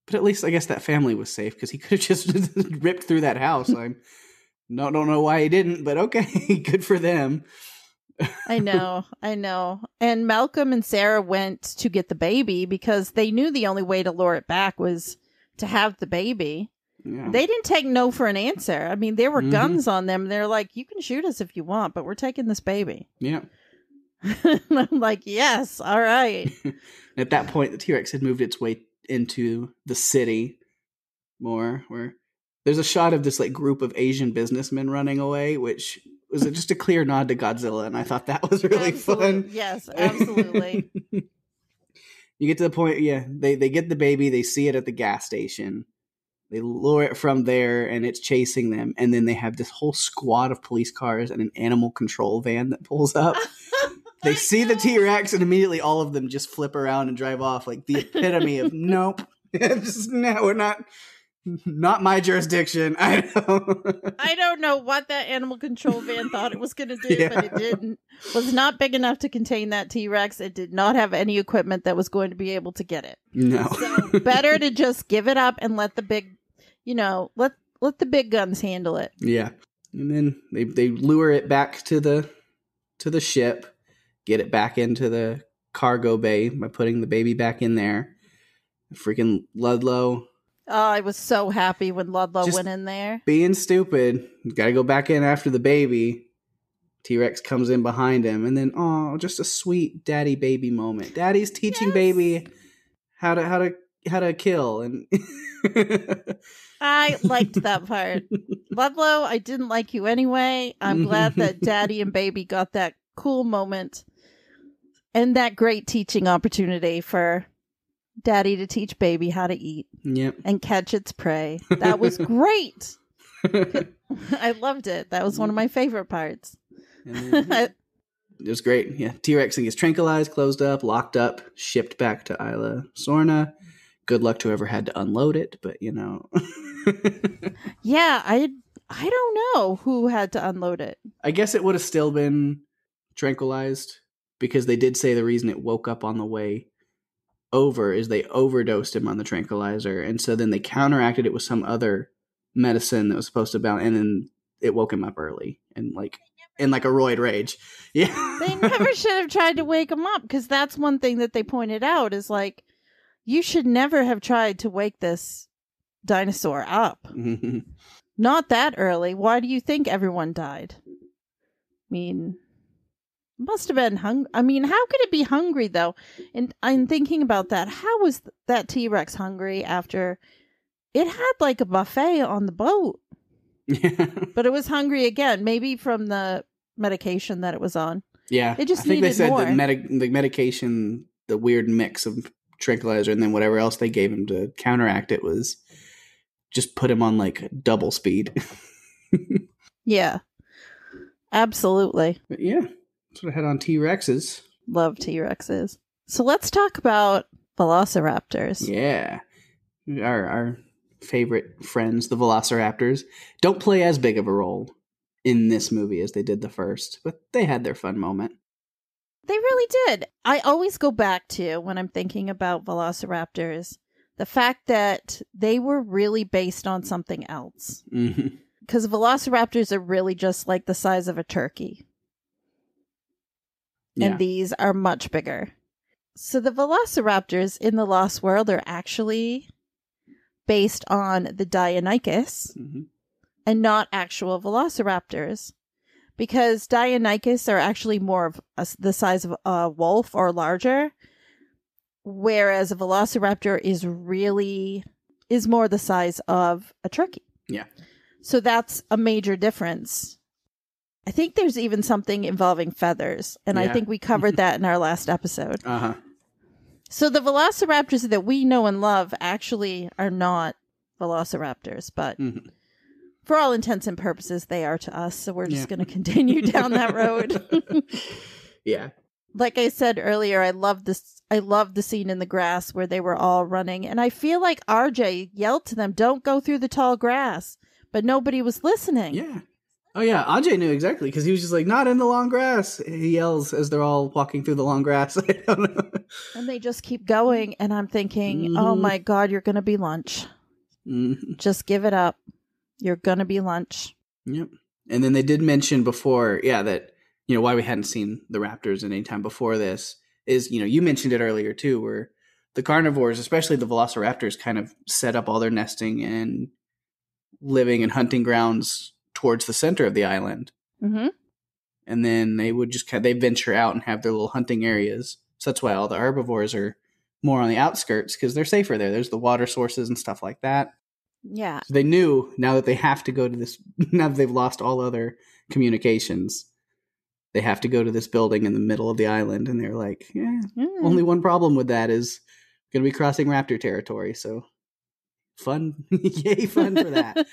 Speaker 1: But at least I guess that family was safe, because he could have just ripped through that house. I don't know why he didn't, but okay, good for them.
Speaker 2: I know. And Malcolm and Sarah went to get the baby because they knew the only way to lure it back was to have the baby. Yeah. They didn't take no for an answer. I mean, there were guns on them. They're like, you can shoot us if you want, but we're taking this baby.
Speaker 1: Yeah.
Speaker 2: I'm like, yes, all right.
Speaker 1: At that point, the T-Rex had moved its way into the city more, where there's a shot of this like group of Asian businessmen running away, which was just a clear nod to Godzilla, and I thought that was really fun.
Speaker 2: Yes, absolutely.
Speaker 1: You get to the point, they get the baby, they see it at the gas station, they lure it from there, and it's chasing them, and then they have this whole squad of police cars and an animal control van that pulls up. They see the T-Rex, and immediately all of them just flip around and drive off, like the epitome of nope. Just, no, we're not my jurisdiction. I
Speaker 2: don't know what that animal control van thought it was going to do, but it didn't. Was not big enough to contain that T-Rex. It did not have any equipment that was going to be able to get it.
Speaker 1: No.
Speaker 2: So better to just give it up and let the big, let the big guns handle it.
Speaker 1: Yeah. And then they lure it back to the ship, get it back into the cargo bay by putting the baby back in there. Freaking Ludlow.
Speaker 2: Oh, I was so happy when Ludlow went in there.
Speaker 1: Being stupid. Got to go back in after the baby. T-Rex comes in behind him. And then, just a sweet daddy baby moment. Daddy's teaching baby how to kill. And
Speaker 2: I liked that part. Ludlow, I didn't like you anyway. I'm glad that daddy and baby got that cool moment. And that great teaching opportunity for daddy to teach baby how to eat and catch its prey. That was great. I loved it. That was one of my favorite parts.
Speaker 1: It was great. Yeah, T-Rex gets tranquilized, closed up, locked up, shipped back to Isla Sorna. Good luck to whoever had to unload it, but
Speaker 2: Yeah, I don't know who had to unload it.
Speaker 1: I guess it would have still been tranquilized, because they did say the reason it woke up on the way over is they overdosed him on the tranquilizer, and so then they counteracted it with some other medicine that was supposed to balance, and then it woke him up early and in a roid rage. Yeah,
Speaker 2: they never should have tried to wake him up, because that's one thing that they pointed out is like, you should never have tried to wake this dinosaur up. Not that early. Why do you think everyone died? I mean, must have been hungry. I mean, how could it be hungry, though? And I'm thinking about that. How was that T-Rex hungry after it had like a buffet on the boat?
Speaker 1: Yeah.
Speaker 2: But it was hungry again, maybe from the medication that it was on.
Speaker 1: Yeah.
Speaker 2: It just
Speaker 1: I think
Speaker 2: needed
Speaker 1: they said
Speaker 2: more.
Speaker 1: the medication, the weird mix of tranquilizer and then whatever else they gave him to counteract it was just put him on like double speed.
Speaker 2: Yeah. Absolutely.
Speaker 1: But yeah. So I had on T-Rexes.
Speaker 2: Love T-Rexes. So let's talk about velociraptors.
Speaker 1: Yeah. Our favorite friends, the velociraptors, don't play as big of a role in this movie as they did the first, but they had their fun moment.
Speaker 2: They really did. I always go back to, when I'm thinking about velociraptors, the fact that they were really based on something else. Because velociraptors are really just like the size of a turkey. And these are much bigger. So the velociraptors in the Lost World are actually based on the Deinonychus and not actual velociraptors. Because Deinonychus are actually more of the size of a wolf or larger. Whereas a velociraptor is more the size of a turkey.
Speaker 1: Yeah. So
Speaker 2: that's a major difference. I think there's even something involving feathers, and I think we covered that in our last episode. So the velociraptors that we know and love actually are not velociraptors, but for all intents and purposes, they are to us, so we're just going to continue down that road.
Speaker 1: Yeah.
Speaker 2: Like I said earlier, I love the scene in the grass where they were all running, and I feel like RJ yelled to them, "Don't go through the tall grass," but nobody was listening.
Speaker 1: Yeah. Oh, yeah. Ajay knew exactly, because he was just like, not in the long grass. He yells as they're all walking through the long grass. I don't know.
Speaker 2: And they just keep going, and I'm thinking, oh my God, you're going to be lunch. Just give it up. You're going to be lunch.
Speaker 1: Yep. And then they did mention before, that, why we hadn't seen the raptors in any time before this is, you mentioned it earlier too, where the carnivores, especially the velociraptors, kind of set up all their nesting and living and hunting grounds towards the center of the island. And then they would just they venture out and have their little hunting areas. So that's why all the herbivores are more on the outskirts because they're safer there. There's the water sources and stuff like that.
Speaker 2: Yeah.
Speaker 1: So they knew now that they have to go to this, now that they've lost all other communications, they have to go to this building in the middle of the island. And they're like, only one problem with that is going to be crossing raptor territory. So fun. Yay, fun for that.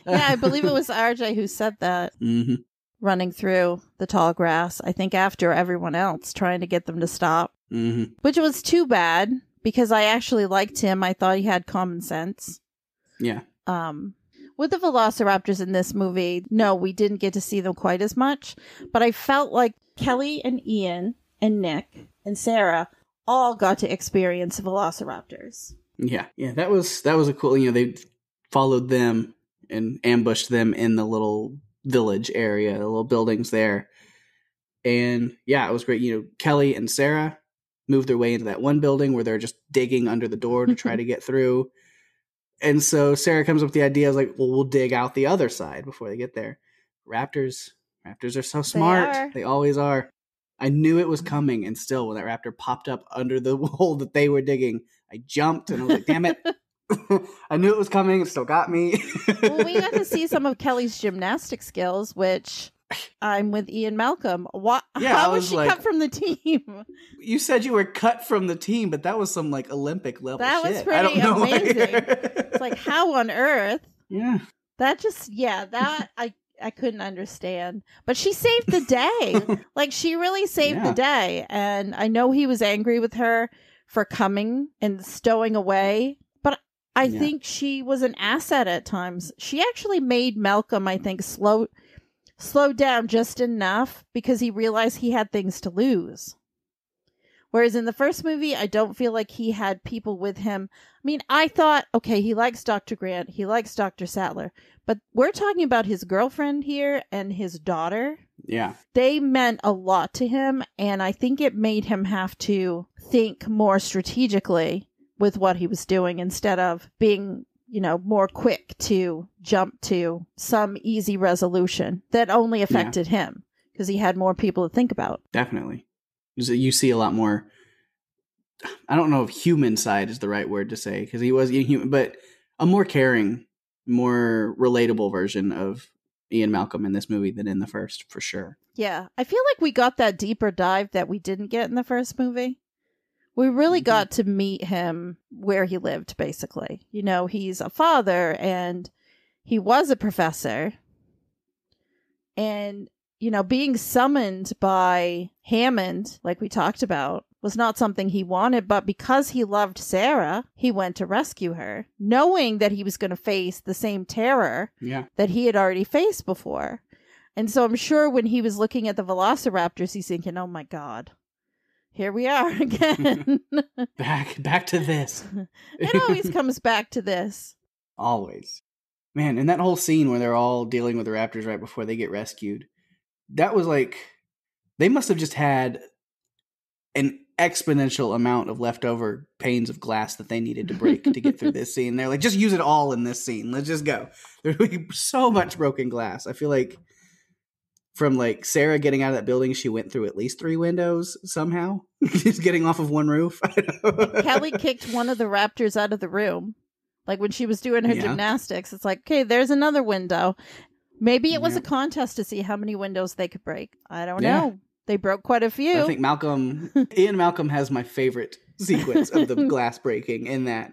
Speaker 2: Yeah, I believe it was RJ who said that.
Speaker 1: Mm-hmm.
Speaker 2: Running through the tall grass, I think after everyone else, trying to get them to stop.
Speaker 1: Mm-hmm.
Speaker 2: Which was too bad, because I actually liked him. I thought he had common sense.
Speaker 1: Yeah.
Speaker 2: With the velociraptors in this movie, no, we didn't get to see them quite as much. But I felt like Kelly and Ian and Nick and Sarah all got to experience velociraptors.
Speaker 1: Yeah. Yeah, that was a cool, they followed them and ambushed them in the little village area, the little buildings there. And yeah, it was great. Kelly and Sarah moved their way into that one building where they're just digging under the door to try to get through. And so Sarah comes up with the idea, like, well, we'll dig out the other side before they get there. Raptors are so smart. They always are. I knew it was coming, and still, when that raptor popped up under the hole that they were digging, I jumped, and I was like, damn it. I knew it was coming. It still got me.
Speaker 2: Well, we got to see some of Kelly's gymnastic skills, which I'm with Ian Malcolm. How was she cut from the team?
Speaker 1: You said you were cut from the team, but that was some like Olympic level
Speaker 2: that
Speaker 1: shit.
Speaker 2: Was pretty
Speaker 1: I don't know.
Speaker 2: Amazing. It's like, how on earth?
Speaker 1: Yeah.
Speaker 2: That I couldn't understand. But she saved the day. Like, she really saved the day. And I know he was angry with her for coming and stowing away. But I think she was an asset at times. She actually made Malcolm, I think, slow down just enough because he realized he had things to lose. Whereas in the first movie, I don't feel like he had people with him. I mean, I thought, okay, he likes Dr. Grant, he likes Dr. Sattler, but we're talking about his girlfriend here and his daughter.
Speaker 1: Yeah. They
Speaker 2: meant a lot to him, and I think it made him have to think more strategically with what he was doing instead of being, more quick to jump to some easy resolution that only affected him because he had more people to think about.
Speaker 1: Definitely. You see a lot more, I don't know if human side is the right word to say because he was human, but a more caring, more relatable version of Ian Malcolm in this movie than in the first, for sure.
Speaker 2: Yeah. I feel like we got that deeper dive that we didn't get in the first movie. We really got to meet him where he lived, basically. He's a father and he was a professor. And, being summoned by Hammond, like we talked about, was not something he wanted. But because he loved Sarah, he went to rescue her, knowing that he was going to face the same terror that he had already faced before. And so I'm sure when he was looking at the velociraptors, he's thinking, oh my God. Here we are again.
Speaker 1: back to this.
Speaker 2: It always comes back to this.
Speaker 1: Always. Man, and that whole scene where they're all dealing with the raptors right before they get rescued, that was like, they must have just had an exponential amount of leftover panes of glass that they needed to break to get through this scene. They're like, just use it all in this scene. Let's just go. There's so much broken glass. I feel like from like Sarah getting out of that building, she went through at least 3 windows somehow. Just getting off of one roof.
Speaker 2: Kelly kicked one of the raptors out of the room. Like when she was doing her gymnastics, it's like, okay, there's another window. Maybe it was a contest to see how many windows they could break. I don't know. They broke quite a few.
Speaker 1: I think Ian Malcolm has my favorite sequence of the glass breaking in that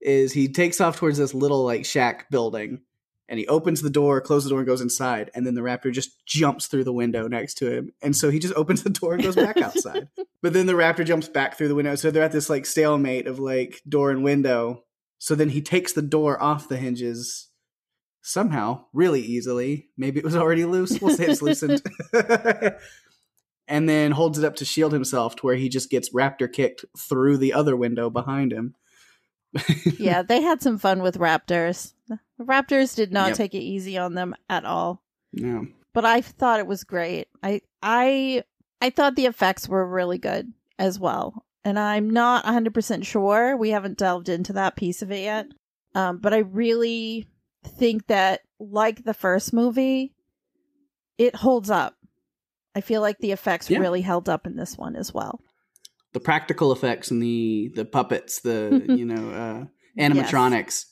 Speaker 1: is he takes off towards this little like shack building. And he opens the door, closes the door, and goes inside. And then the raptor just jumps through the window next to him. And so he just opens the door and goes back outside. But then the raptor jumps back through the window. So they're at this like stalemate of like door and window. So then he takes the door off the hinges somehow, really easily. Maybe it was already loose. We'll say it's loosened. And then holds it up to shield himself to where he just gets raptor kicked through the other window behind him.
Speaker 2: Yeah, they had some fun with raptors. The raptors did not take it easy on them at all.
Speaker 1: No.
Speaker 2: But I thought it was great. I thought the effects were really good as well. And I'm not 100% sure. We haven't delved into that piece of it yet. But I really think that, like the first movie, it holds up. I feel like the effects really held up in this one as well.
Speaker 1: the practical effects and the puppets, the animatronics,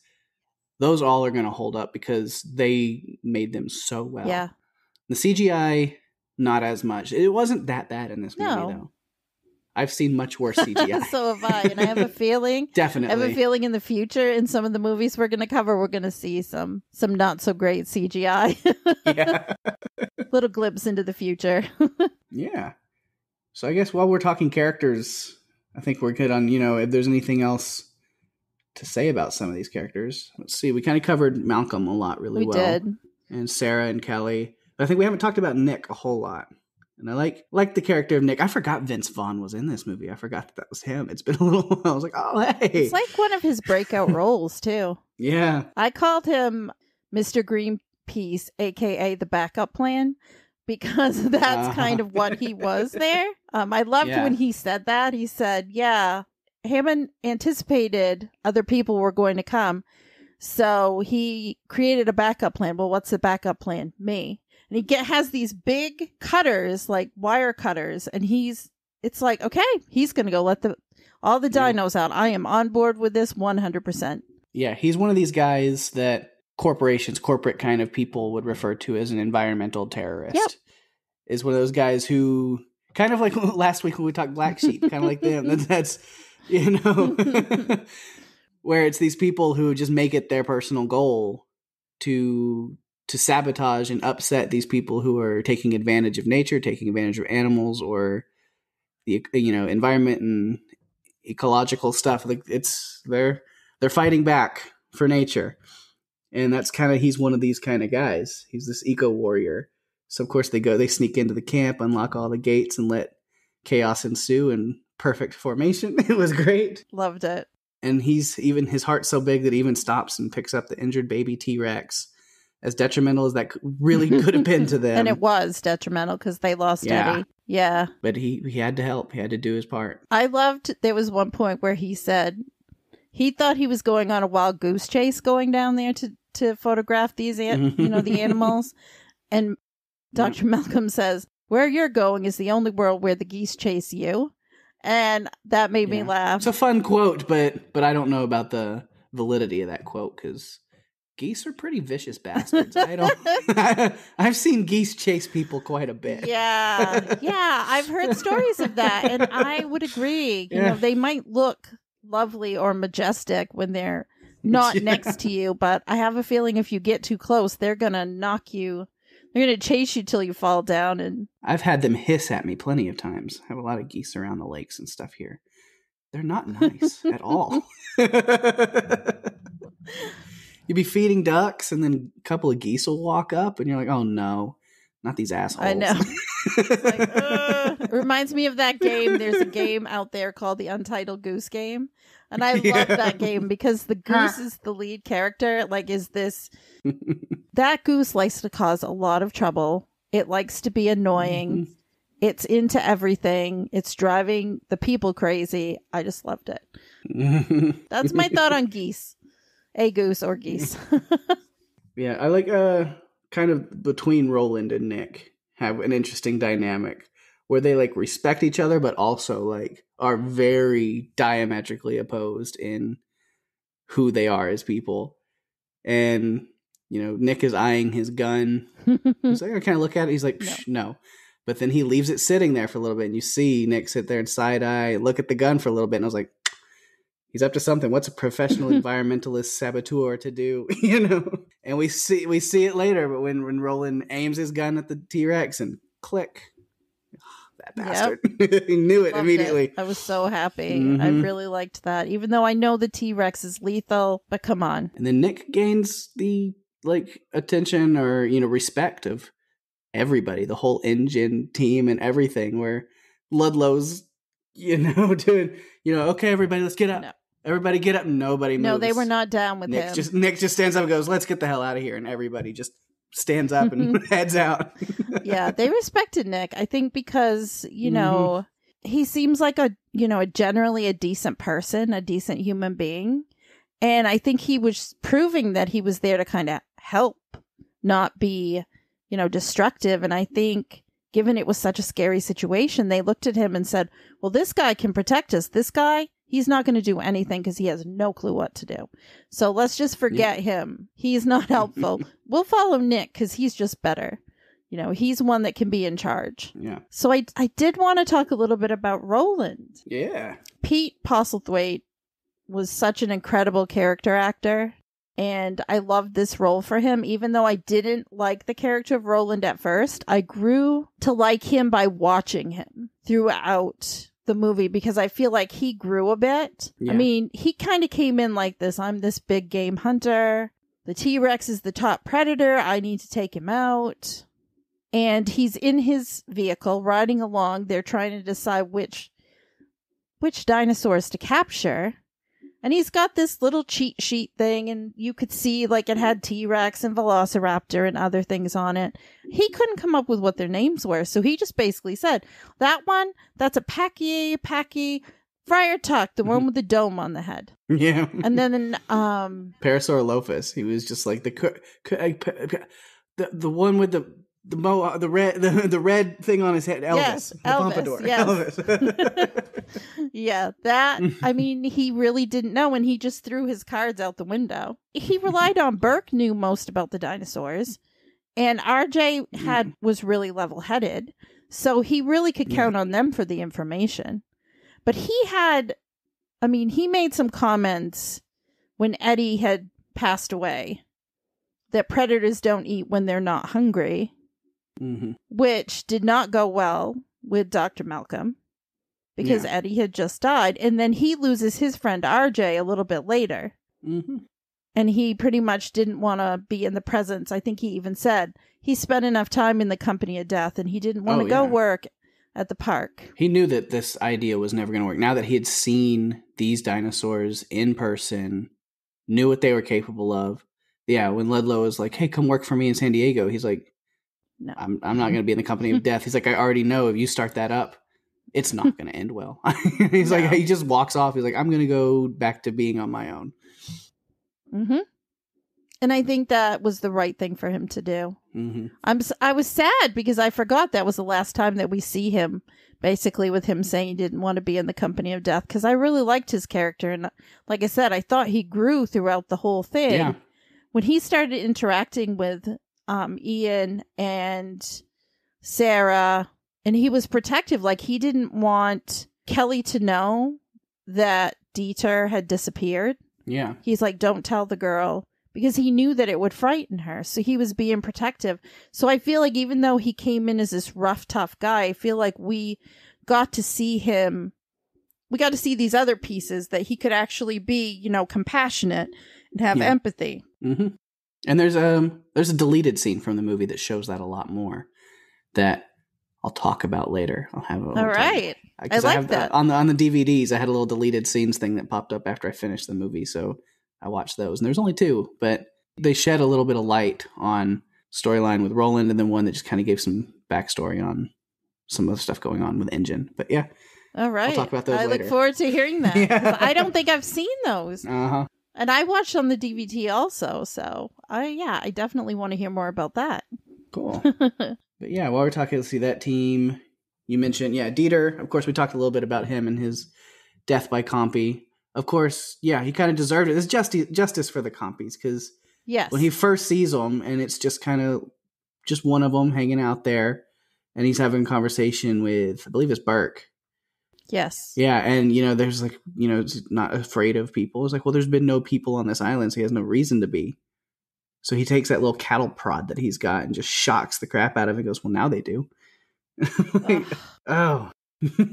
Speaker 1: those all are going to hold up because they made them so well.
Speaker 2: Yeah.
Speaker 1: The CGI, not as much. It wasn't that bad in this movie, though. I've seen much worse CGI.
Speaker 2: So have I, and I have a feeling.
Speaker 1: Definitely.
Speaker 2: I have a feeling in the future, in some of the movies we're going to cover, we're going to see some not so great CGI.
Speaker 1: Yeah.
Speaker 2: Little glimpse into the future.
Speaker 1: Yeah. So I guess while we're talking characters, I think we're good on, if there's anything else to say about some of these characters. Let's see. We kind of covered Malcolm a lot really well. We did. And Sarah and Kelly. But I think we haven't talked about Nick a whole lot. And I like the character of Nick. I forgot Vince Vaughn was in this movie. I forgot that was him. It's been a little while. I was like, oh, hey.
Speaker 2: It's like one of his breakout roles, too.
Speaker 1: Yeah.
Speaker 2: I called him Mr. Greenpeace, a.k.a. the backup plan, because that's kind of what he was there. I loved when he said that. He said, Hammond anticipated other people were going to come. So he created a backup plan. Well, what's the backup plan? Me. And he has these big cutters, like wire cutters, and it's like, okay, he's going to go let all the dinos out. I am on board with this 100%.
Speaker 1: Yeah, he's one of these guys that corporate kind of people would refer to as an environmental terrorist.
Speaker 2: Yep.
Speaker 1: Is one of those guys who, kind of like last week when we talked Black Sheep, kind of like them. That's where it's these people who just make it their personal goal to sabotage and upset these people who are taking advantage of nature, taking advantage of animals, or the environment and ecological stuff. Like they're fighting back for nature, and that's he's one of these kind of guys. He's this eco warrior. So of course they sneak into the camp, unlock all the gates, and let chaos ensue in perfect formation. It was great.
Speaker 2: Loved it.
Speaker 1: And his heart's so big that he even stops and picks up the injured baby T-Rex. As detrimental as that really could have been to them.
Speaker 2: And it was detrimental because they lost Eddie. Yeah.
Speaker 1: But he had to help. He had to do his part.
Speaker 2: I loved, there was one point where he said he thought he was going on a wild goose chase going down there to photograph these, the animals. And Dr. Malcolm says, where you're going is the only world where the geese chase you. And that made me laugh.
Speaker 1: It's a fun quote, but I don't know about the validity of that quote because geese are pretty vicious bastards. I've seen geese chase people quite a bit.
Speaker 2: Yeah. I've heard stories of that, and I would agree. You know, they might look lovely or majestic when they're not next to you, but I have a feeling if you get too close, they're gonna knock you. They're gonna chase you till you fall down. And
Speaker 1: I've had them hiss at me plenty of times. I have a lot of geese around the lakes and stuff here. They're not nice at all. You'd be feeding ducks, and then a couple of geese will walk up, and you're like, oh, no, not these assholes.
Speaker 2: I know. It's like, it reminds me of that game. There's a game out there called the Untitled Goose Game, and I love that game because the goose is the lead character. Like, that goose likes to cause a lot of trouble. It likes to be annoying. It's into everything. It's driving the people crazy. I just loved it. That's my thought on geese. A goose or geese.
Speaker 1: Yeah, I like kind of between Roland and Nick have an interesting dynamic where they like respect each other, but also like are very diametrically opposed in who they are as people. And Nick is eyeing his gun. He's like, I kind of look at it. He's like, no. But then he leaves it sitting there for a little bit, and you see Nick sit there and side eye, look at the gun for a little bit, and I was like, he's up to something. What's a professional environmentalist saboteur to do? And we see it later, but when Roland aims his gun at the T-Rex and click, that bastard. He knew it immediately.
Speaker 2: I was so happy. I really liked that, even though I know the T-Rex is lethal, but come on.
Speaker 1: And then Nick gains the attention or respect of everybody, the whole engine team and everything, where Ludlow's doing okay, everybody, let's get up. No. Everybody get up. Nobody moves.
Speaker 2: No, they were not down with him.
Speaker 1: Nick just stands up and goes, let's get the hell out of here. And everybody just stands up and heads out.
Speaker 2: Yeah, they respected Nick, I think, because, he seems like generally a decent person, a decent human being. And I think he was proving that he was there to kind of help, not be, destructive. And I think given it was such a scary situation, they looked at him and said, well, this guy can protect us. This guy, he's not going to do anything because he has no clue what to do. So let's just forget him. He's not helpful. We'll follow Nick because he's just better. You know, he's one that can be in charge.
Speaker 1: Yeah.
Speaker 2: So I did want to talk a little bit about Roland.
Speaker 1: Yeah.
Speaker 2: Pete Postlethwaite was such an incredible character actor. And I loved this role for him. Even though I didn't like the character of Roland at first, I grew to like him by watching him throughout the movie because I feel like he grew a bit. Yeah. I mean, he kind of came in like this. I'm this big game hunter. The T-Rex is the top predator. I need to take him out. And he's in his vehicle riding along. They're trying to decide which dinosaurs to capture. And he's got this little cheat sheet thing, and you could see like it had T-Rex and Velociraptor and other things on it. He couldn't come up with what their names were, so he just basically said, that one, that's a Packy, Friar Tuck, the one with the dome on the head.
Speaker 1: Yeah.
Speaker 2: And then
Speaker 1: Parasaurolophus, he was just like the one with the red thing on his head. Elvis.
Speaker 2: Yes, Elvis. Yes.
Speaker 1: Elvis.
Speaker 2: Yeah, that, I mean, he really didn't know, and he just threw his cards out the window. He relied on Burke knew most about the dinosaurs, and RJ was really level-headed, so he really could count on them for the information. But he made some comments when Eddie had passed away that predators don't eat when they're not hungry, which did not go well with Dr. Malcolm. Because Eddie had just died. And then he loses his friend RJ a little bit later. Mm-hmm. And he pretty much didn't want to be in the presence. I think he even said he spent enough time in the company of death and he didn't want to go work at the park.
Speaker 1: He knew that this idea was never going to work. Now that he had seen these dinosaurs in person, knew what they were capable of. Yeah, when Ludlow was like, hey, come work for me in San Diego. He's like, no, I'm not going to be in the company of death. He's like, I already know if you start that up, it's not going to end well. He's like, he just walks off. He's like, I'm going to go back to being on my own.
Speaker 2: Mm-hmm. And I think that was the right thing for him to do. Mm-hmm. I was sad because I forgot that was the last time that we see him, basically with him saying he didn't want to be in the company of death, because I really liked his character. And like I said, I thought he grew throughout the whole thing. Yeah. When he started interacting with Ian and Sarah, and he was protective, like he didn't want Kelly to know that Dieter had disappeared. Yeah. He's like, don't tell the girl, because he knew that it would frighten her. So he was being protective. So I feel like even though he came in as this rough, tough guy, I feel like we got to see him. We got to see these other pieces that he could actually be, compassionate and have empathy. Mm-hmm.
Speaker 1: And there's a deleted scene from the movie that shows that a lot more, that I'll talk about later. I'll have
Speaker 2: all right. I like that.
Speaker 1: On the DVDs, I had a little deleted scenes thing that popped up after I finished the movie, so I watched those. And there's only 2, but they shed a little bit of light on storyline with Roland, and then one that just kind of gave some backstory on some of the stuff going on with Engine. But yeah.
Speaker 2: All right.
Speaker 1: I'll talk about those later.
Speaker 2: I look forward to hearing that. Yeah. I don't think I've seen those. Uh-huh. And I watched on the DVD also, so I definitely want to hear more about that.
Speaker 1: Cool. But yeah, while we're talking, let's see, that team, you mentioned, Dieter. Of course, we talked a little bit about him and his death by Compy. Of course, he kind of deserved it. It's justice for the Compies, because when he first sees them, and it's just kind of just one of them hanging out there, and he's having a conversation with, I believe it's Burke.
Speaker 2: Yes.
Speaker 1: Yeah, and, there's like, not afraid of people. It's like, well, there's been no people on this island, so he has no reason to be. So he takes that little cattle prod that he's got and just shocks the crap out of it and goes, well, now they do. Oh.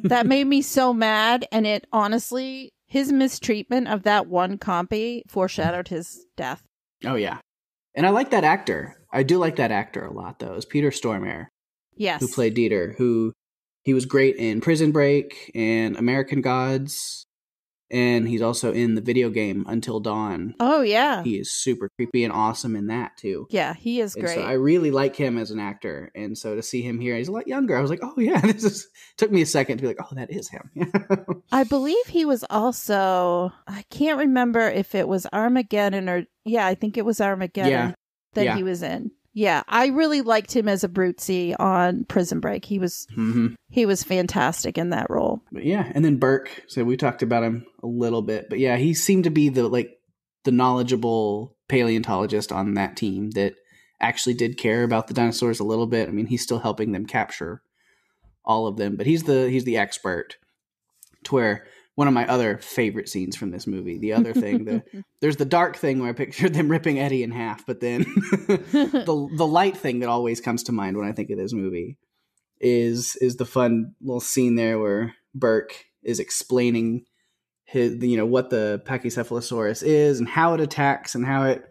Speaker 2: That made me so mad. And it honestly, his mistreatment of that one Compy foreshadowed his death.
Speaker 1: Oh, yeah. And I like that actor. I do like that actor a lot, though. It's Peter Stormare.
Speaker 2: Yes.
Speaker 1: Who played Dieter, who he was great in Prison Break and American Gods. And he's also in the video game Until Dawn.
Speaker 2: Oh, yeah.
Speaker 1: He is super creepy and awesome in that, too.
Speaker 2: Yeah, he is great.
Speaker 1: So I really like him as an actor. And so to see him here, he's a lot younger. I was like, oh, yeah, took me a second to be like, oh, that is him.
Speaker 2: I believe he was also, I can't remember if it was Armageddon or, I think it was Armageddon that he was in. Yeah, I really liked him as a Brutesy on Prison Break. He was fantastic in that role.
Speaker 1: But yeah, and then Burke. So we talked about him a little bit, but yeah, he seemed to be the knowledgeable paleontologist on that team that actually did care about the dinosaurs a little bit. I mean, he's still helping them capture all of them, but he's the expert. To where one of my other favorite scenes from this movie, the other thing, there's the dark thing where I pictured them ripping Eddie in half, but then the light thing that always comes to mind when I think of this movie is the fun little scene there where Burke is explaining what the Pachycephalosaurus is and how it attacks and how it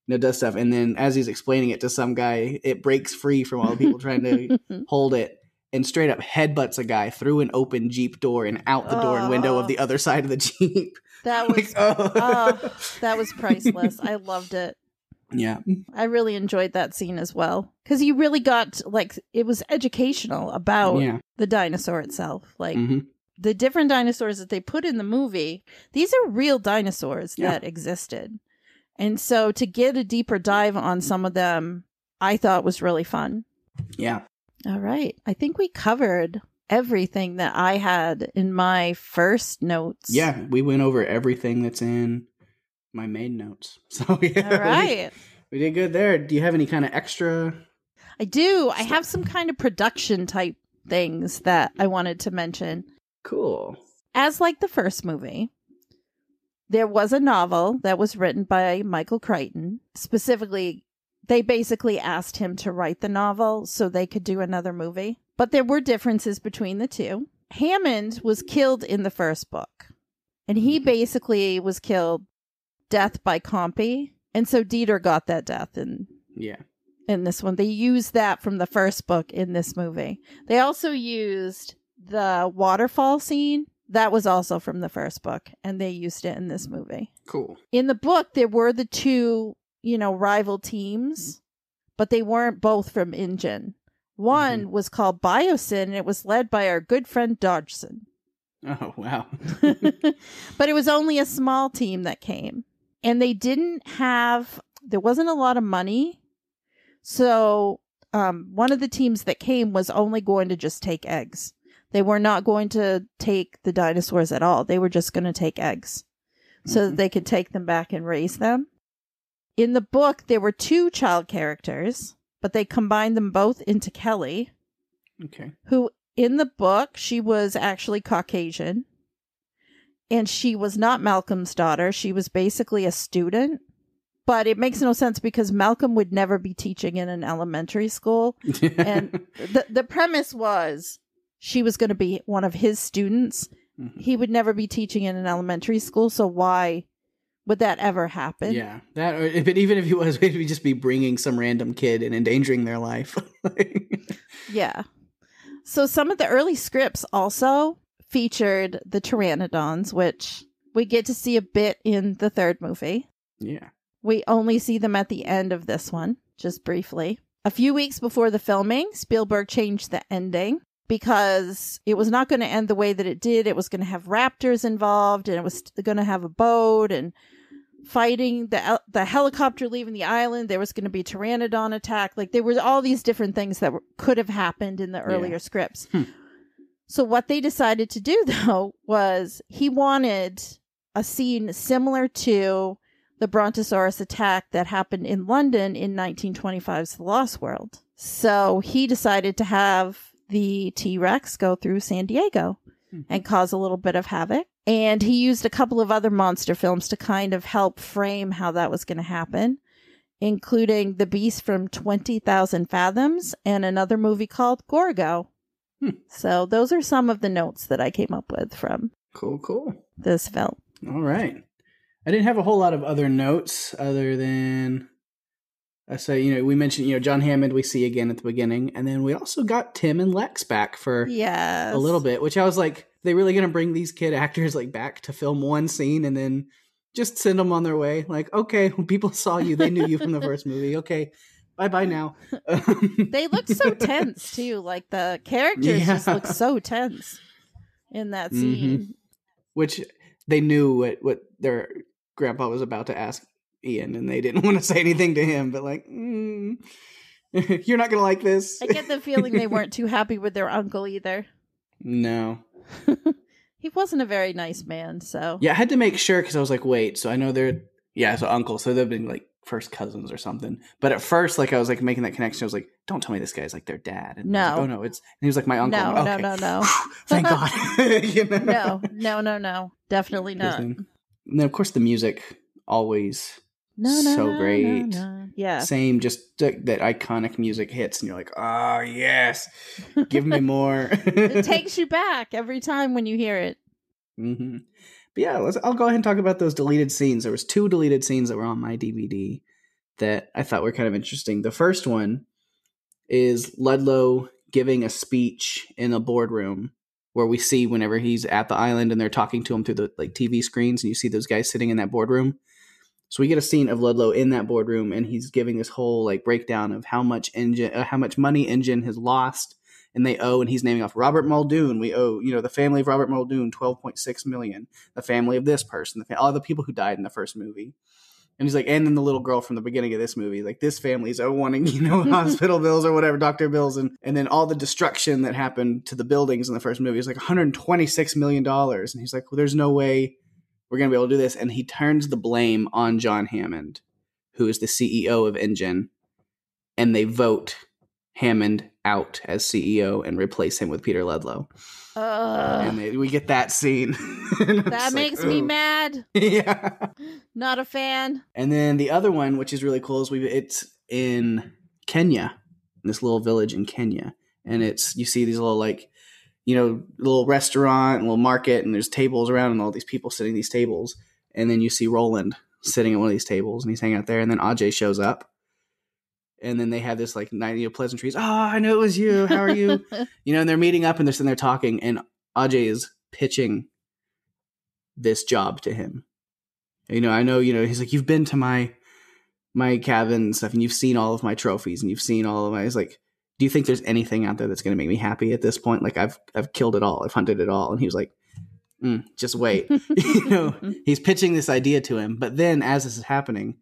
Speaker 1: does stuff, and then as he's explaining it to some guy, it breaks free from all the people trying to hold it. And straight up headbutts a guy through an open Jeep door and out the door and window of the other side of the Jeep.
Speaker 2: That was that was priceless. I loved it.
Speaker 1: Yeah.
Speaker 2: I really enjoyed that scene as well. Because you really got, it was educational about the dinosaur itself. The different dinosaurs that they put in the movie, these are real dinosaurs that existed. And so to get a deeper dive on some of them, I thought was really fun.
Speaker 1: Yeah.
Speaker 2: All right. I think we covered everything that I had in my first notes.
Speaker 1: Yeah, we went over everything that's in my main notes. So yeah.
Speaker 2: All right.
Speaker 1: We did good there. Do you have any kind of extra?
Speaker 2: I do. I have some kind of production type things that I wanted to mention.
Speaker 1: Cool.
Speaker 2: As like the first movie, there was a novel that was written by Michael Crichton. Specifically, they basically asked him to write the novel so they could do another movie. But there were differences between the two. Hammond was killed in the first book. And he basically was killed death by Compy. And so Dieter got that death in this one. They used that from the first book in this movie. They also used the waterfall scene. That was also from the first book. And they used it in this movie.
Speaker 1: Cool.
Speaker 2: In the book, there were the two rival teams, but they weren't both from InGen. One was called Biosyn, and it was led by our good friend Dodgson.
Speaker 1: Oh, wow.
Speaker 2: But it was only a small team that came. And there wasn't a lot of money. So one of the teams that came was only going to just take eggs. They were not going to take the dinosaurs at all. They were just going to take eggs so that they could take them back and raise them. In the book, there were two child characters, but they combined them both into Kelly.
Speaker 1: Okay.
Speaker 2: Who, in the book, she was actually Caucasian. And she was not Malcolm's daughter. She was basically a student. But it makes no sense because Malcolm would never be teaching in an elementary school. And the premise was she was going to be one of his students. Mm-hmm. He would never be teaching in an elementary school. So why would that ever happen?
Speaker 1: Yeah, but even if he was, we'd just be bringing some random kid and endangering their life.
Speaker 2: Yeah. So some of the early scripts also featured the pteranodons, which we get to see a bit in the third movie.
Speaker 1: Yeah.
Speaker 2: We only see them at the end of this one, just briefly. A few weeks before the filming, Spielberg changed the ending because it was not going to end the way that it did. It was going to have raptors involved, and it was going to have a boat and fighting the helicopter leaving the island. There was going to be a pteranodon attack. There were all these different things that could have happened in the earlier scripts. So what they decided to do, though, was he wanted a scene similar to the Brontosaurus attack that happened in London in 1925's The Lost World. So he decided to have the T-Rex go through San Diego and cause a little bit of havoc. And he used a couple of other monster films to kind of help frame how that was going to happen, including The Beast from 20,000 Fathoms and another movie called Gorgo. So those are some of the notes that I came up with from this film.
Speaker 1: All right. I didn't have a whole lot of other notes other than we mentioned, John Hammond we see again at the beginning, and then we also got Tim and Lex back for a little bit, which I was like, they really going to bring these kid actors back to film one scene and then just send them on their way? Okay, when people saw you, they knew you from the first movie. Okay, bye now.
Speaker 2: They looked so tense too. The characters just look so tense in that scene.
Speaker 1: Which they knew what their grandpa was about to ask Ian, and they didn't want to say anything to him, but You're not going to like this.
Speaker 2: I get the feeling they weren't too happy with their uncle either.
Speaker 1: No.
Speaker 2: He wasn't a very nice man, so.
Speaker 1: Yeah, I had to make sure because I was like, wait, so I know they're, so uncle, so they've been like first cousins or something. But at first, like I was like making that connection. I was like, don't tell me this guy's like their dad. And
Speaker 2: no.
Speaker 1: I was like, oh no, and he was like my uncle.
Speaker 2: No,
Speaker 1: okay.
Speaker 2: no.
Speaker 1: Thank God. You know?
Speaker 2: No. Definitely not.
Speaker 1: And then of course the music always great.
Speaker 2: No. Yeah.
Speaker 1: Same, just that iconic music hits and you're like, oh yes, give me more.
Speaker 2: It takes you back every time when you hear it.
Speaker 1: Mm-hmm. But yeah, I'll go ahead and talk about those deleted scenes. There was 2 deleted scenes that were on my DVD that I thought were kind of interesting. The first one is Ludlow giving a speech in a boardroom where we see whenever he's at the island and they're talking to him through the like TV screens, and you see those guys sitting in that boardroom. So we get a scene of Ludlow in that boardroom, and he's giving this whole like breakdown of how much money Engine has lost and they owe, and he's naming off Robert Muldoon. We owe, the family of Robert Muldoon $12.6 million. The family of this person, all the people who died in the first movie. And he's like, and then the little girl from the beginning of this movie, like this family's wanting, hospital bills or whatever, doctor bills. And then all the destruction that happened to the buildings in the first movie is like $126 million. And he's like, well, there's no way we're going to be able to do this. And he turns the blame on John Hammond, who is the CEO of Engine. And they vote Hammond out as CEO and replace him with Peter Ludlow. And we get that scene.
Speaker 2: That makes me mad.
Speaker 1: Yeah.
Speaker 2: Not a fan.
Speaker 1: And then the other one, which is really cool, is it's in Kenya, in this little village in Kenya. And you see these little little restaurant and little market, and there's tables around and all these people sitting at these tables. And then you see Roland sitting at one of these tables and he's hanging out there. And then Ajay shows up. And then they have this like pleasantries. Oh, I knew it was you. How are you? And they're meeting up and they're sitting there talking. And Ajay is pitching this job to him. I know, he's like, you've been to my cabin and stuff, and you've seen all of my trophies, and you've seen all of my. He's like, do you think there's anything out there that's going to make me happy at this point? Like I've killed it all. I've hunted it all. And he was like, just wait. He's pitching this idea to him. But then as this is happening,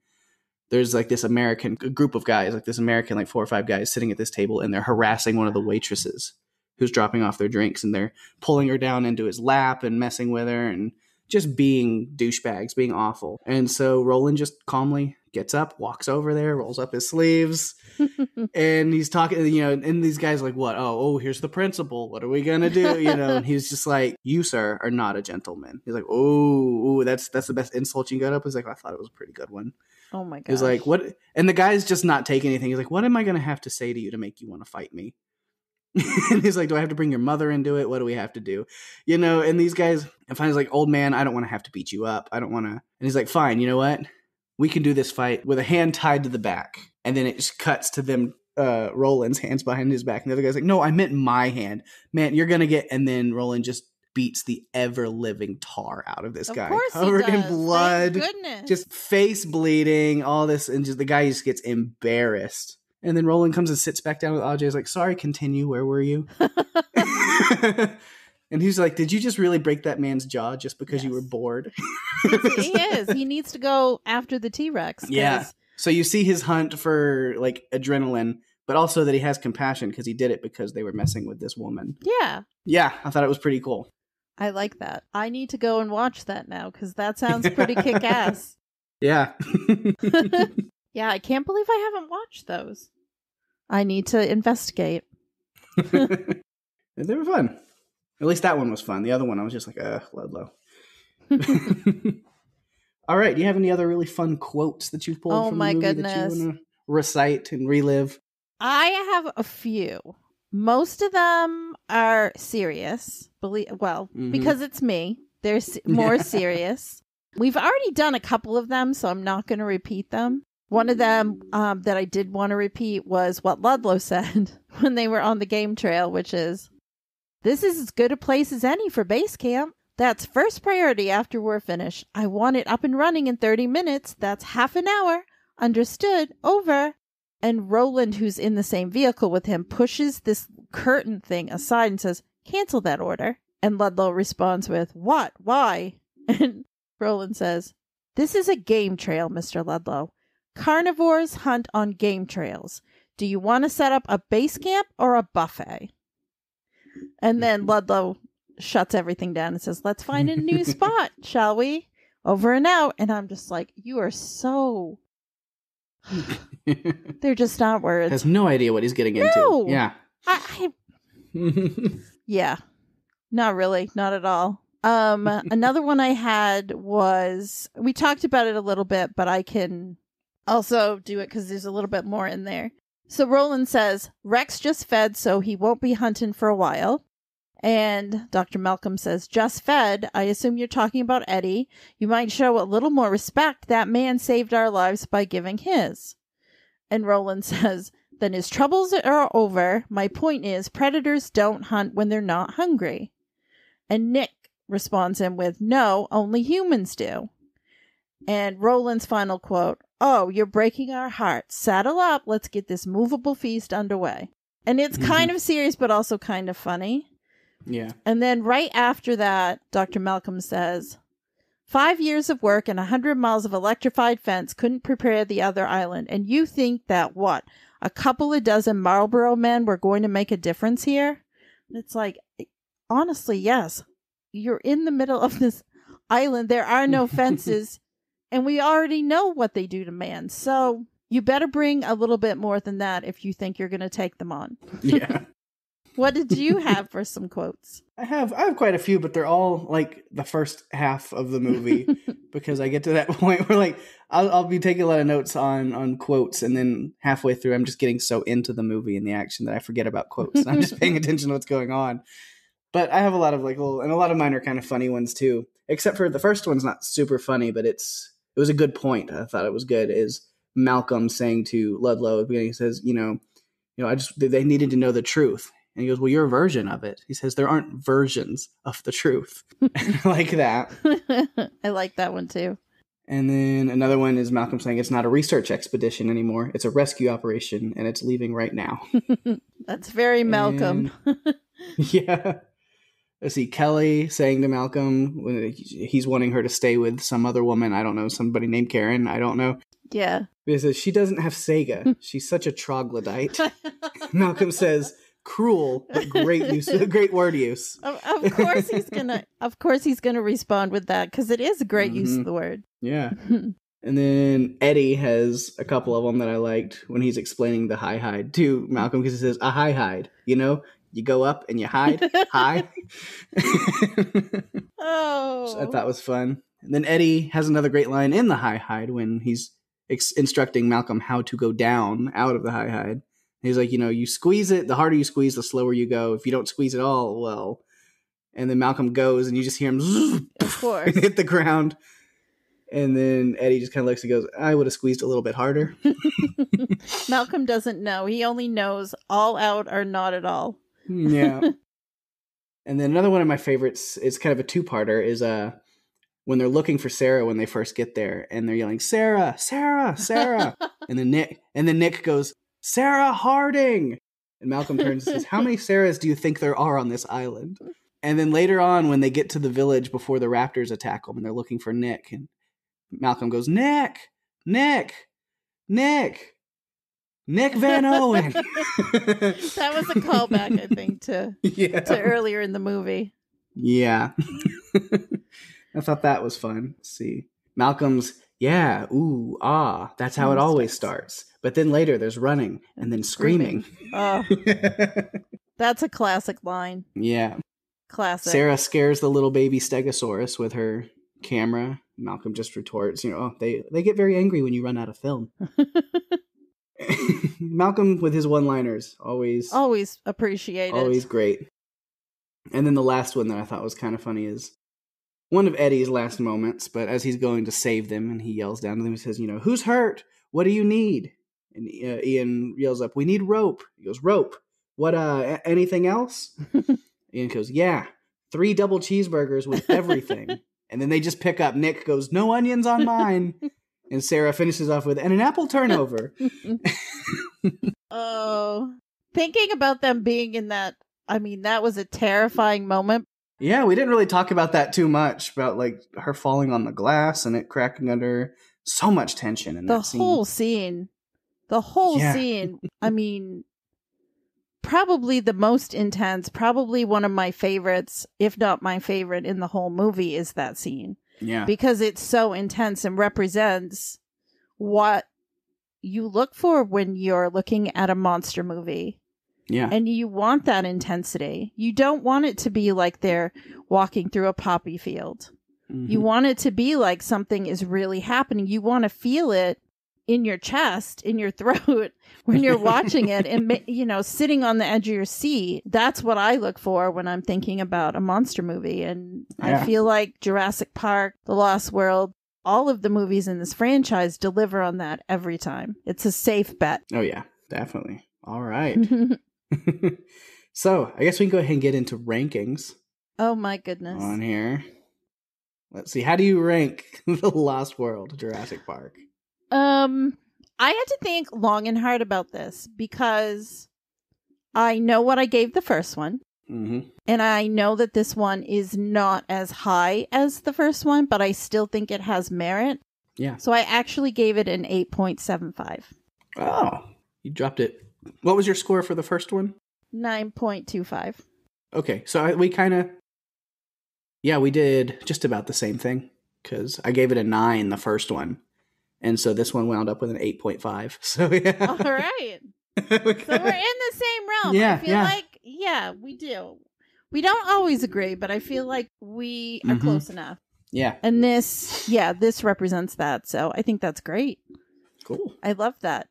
Speaker 1: there's like this American group of guys, like this American, like 4 or 5 guys sitting at this table, and they're harassing one of the waitresses who's dropping off their drinks, and they're pulling her down into his lap and messing with her and just being douchebags, being awful. And so Roland just calmly gets up, walks over there, rolls up his sleeves, and he's talking, and these guys are like, what? Oh, here's the principal. What are we going to do? And he's just like, you, sir, are not a gentleman. He's like, oh, that's the best insult you got up. He's like, I thought it was a pretty good one.
Speaker 2: Oh my god.
Speaker 1: He's like, what? And the guy's just not taking anything. He's like, what am I going to have to say to you to make you want to fight me? And he's like, do I have to bring your mother into it? What do we have to do? And these guys, and finally he's like, old man, I don't want to have to beat you up. I don't want to. And he's like, fine, you know what? We can do this fight with a hand tied to the back. And then it just cuts to them, Roland's hands behind his back. And the other guy's like, no, I meant my hand. Man, you're going to get. And then Roland just beats the ever-living tar out of this guy.
Speaker 2: Of course
Speaker 1: covered
Speaker 2: he does.
Speaker 1: in blood.
Speaker 2: Thank goodness.
Speaker 1: Just face bleeding, all this. And just the guy just gets embarrassed. And then Roland comes and sits back down with Ajay. He's like, sorry, continue. Where were you? And he's like, did you just really break that man's jaw just because you were bored?
Speaker 2: He is. He needs to go after the T-Rex.
Speaker 1: Yeah. So you see his hunt for like adrenaline, but also that he has compassion because he did it because they were messing with this woman.
Speaker 2: Yeah.
Speaker 1: Yeah. I thought it was pretty cool.
Speaker 2: I like that. I need to go and watch that now because that sounds pretty kick-ass.
Speaker 1: Yeah.
Speaker 2: Yeah, I can't believe I haven't watched those. I need to investigate.
Speaker 1: They were fun. At least that one was fun. The other one, I was just like, Ludlow. All right. Do you have any other really fun quotes that you've pulled from the movie that you want to recite and relive?
Speaker 2: I have a few. Most of them are serious. Because it's me. They're more serious. We've already done a couple of them, so I'm not going to repeat them. One of them that I did want to repeat was what Ludlow said when they were on the game trail, which is, this is as good a place as any for base camp. That's first priority after we're finished. I want it up and running in 30 minutes. That's half an hour. Understood. Over. And Roland, who's in the same vehicle with him, pushes this curtain thing aside and says, cancel that order. And Ludlow responds with, what? Why? And Roland says, this is a game trail, Mr. Ludlow. Carnivores hunt on game trails. Do you want to set up a base camp or a buffet? And then Ludlow shuts everything down and says, let's find a new spot, shall we? Over and out. And I'm just like, you are so... They're just not words.
Speaker 1: Has no idea what he's getting into. Yeah.
Speaker 2: Yeah. Not really. Not at all. Another one I had was, we talked about it a little bit, but I can also do it because there's a little bit more in there. So Roland says, Rex just fed, so he won't be hunting for a while. And Dr. Malcolm says, just fed. I assume you're talking about Eddie. You might show a little more respect. That man saved our lives by giving his. And Roland says, then his troubles are over. My point is, predators don't hunt when they're not hungry. And Nick responds him with, no, only humans do. And Roland's final quote, oh, you're breaking our hearts. Saddle up. Let's get this movable feast underway. And it's kind of serious, but also kind of funny.
Speaker 1: Yeah.
Speaker 2: And then right after that, Dr. Malcolm says, 5 years of work and 100 miles of electrified fence couldn't prepare the other island. And you think that, what, a couple of dozen Marlboro men were going to make a difference here? And it's like, honestly, yes. You're in the middle of this island. There are no fences. And we already know what they do to man. So you better bring a little bit more than that if you think you're going to take them on.
Speaker 1: Yeah.
Speaker 2: What did you have for some quotes?
Speaker 1: I have quite a few, but they're all like the first half of the movie because I get to that point where like I'll be taking a lot of notes on quotes, and then halfway through I'm just getting so into the movie and the action that I forget about quotes. And I'm just paying attention to what's going on. But I have a lot of like little, and a lot of mine are kind of funny ones too. Except for the first one's not super funny, but it was a good point. I thought it was good. Is Malcolm saying to Ludlow at the beginning, he says, they needed to know the truth. And he goes, well, you're a version of it. He says, there aren't versions of the truth. I like that.
Speaker 2: I like that one too.
Speaker 1: And then another one is Malcolm saying it's not a research expedition anymore. It's a rescue operation, and it's leaving right now.
Speaker 2: That's very Malcolm.
Speaker 1: Yeah. I see Kelly saying to Malcolm when he's wanting her to stay with some other woman. I don't know, somebody named Karen. I don't know.
Speaker 2: Yeah.
Speaker 1: He says, she doesn't have Sega. She's such a troglodyte. Malcolm says, cruel, but great word use.
Speaker 2: Of course he's gonna respond with that because it is a great use of the word.
Speaker 1: Yeah. And then Eddie has a couple of them that I liked when he's explaining the hide to Malcolm because he says a hide. You go up and you hide. Hi.
Speaker 2: Oh.
Speaker 1: So I thought was fun. And then Eddie has another great line in the hide when he's instructing Malcolm how to go down out of the hide. He's like, you squeeze it. The harder you squeeze, the slower you go. If you don't squeeze at all, well. And then Malcolm goes, and you just hear him
Speaker 2: of course.
Speaker 1: hit the ground. And then Eddie just kind of looks and goes, I would have squeezed a little bit harder.
Speaker 2: Malcolm doesn't know. He only knows all out or not at all.
Speaker 1: Yeah. And then another one of my favorites is kind of a two-parter is when they're looking for Sarah when they first get there, and they're yelling, Sarah, Sarah, Sarah. and then Nick goes, Sarah Harding. And Malcolm turns and says, how many Sarahs do you think there are on this island? And then later on, when they get to the village before the raptors attack them and they're looking for Nick, and Malcolm goes, Nick Van Owen.
Speaker 2: That was a callback, I think, to earlier in the movie.
Speaker 1: Yeah. I thought that was fun. Let's see. Malcolm's, yeah, ooh, ah, that's how it always starts. But then later there's running and then screaming.
Speaker 2: Oh, that's a classic line.
Speaker 1: Yeah.
Speaker 2: Classic.
Speaker 1: Sarah scares the little baby Stegosaurus with her camera. Malcolm just retorts, they get very angry when you run out of film. Malcolm with his one-liners, always
Speaker 2: appreciated.
Speaker 1: Always great. And then the last one that I thought was kind of funny is one of Eddie's last moments, but as he's going to save them and he yells down to them, he says, who's hurt? What do you need? And Ian yells up, we need rope. He goes, rope? What, anything else? Ian goes, yeah, 3 double cheeseburgers with everything. And then they just pick up. Nick goes, no onions on mine. And Sarah finishes off with, and an apple turnover.
Speaker 2: Oh, thinking about them being in that, that was a terrifying moment.
Speaker 1: Yeah, we didn't really talk about that too much, about like her falling on the glass and it cracking under. So much tension in that scene.
Speaker 2: The whole scene The whole
Speaker 1: Yeah.
Speaker 2: scene, I mean, probably the most intense, probably one of my favorites, if not my favorite in the whole movie, is that scene.
Speaker 1: Yeah.
Speaker 2: Because it's so intense and represents what you look for when you're looking at a monster movie.
Speaker 1: Yeah.
Speaker 2: And you want that intensity. You don't want it to be like they're walking through a poppy field.
Speaker 1: Mm-hmm.
Speaker 2: You want it to be like something is really happening. You want to feel it in your chest, in your throat when you're watching it and, you know, sitting on the edge of your seat. That's what I look for when I'm thinking about a monster movie. And
Speaker 1: Yeah.
Speaker 2: I feel like Jurassic Park, The Lost World, all of the movies in this franchise deliver on that every time. It's a safe bet.
Speaker 1: Oh, yeah, definitely. All right. So I guess we can go ahead and get into rankings
Speaker 2: Oh my goodness.
Speaker 1: on here. Let's see. How do you rank The Lost World, Jurassic Park?
Speaker 2: I had to think long and hard about this because I know what I gave the first one.
Speaker 1: Mm-hmm.
Speaker 2: And I know that this one is not as high as the first one, but I still think it has merit.
Speaker 1: Yeah.
Speaker 2: So I actually gave it an 8.75.
Speaker 1: Oh, you dropped it. What was your score for the first one?
Speaker 2: 9.25.
Speaker 1: Okay, so we kind of... Yeah, we did just about the same thing, because I gave it a 9, the first one. And so this one wound up with an 8.5. So, yeah.
Speaker 2: All right. So we're in the same realm.
Speaker 1: Yeah,
Speaker 2: I feel like, yeah, we do. We don't always agree, but I feel like we are close enough.
Speaker 1: Yeah.
Speaker 2: And this represents that. So I think that's great.
Speaker 1: Cool.
Speaker 2: I love that.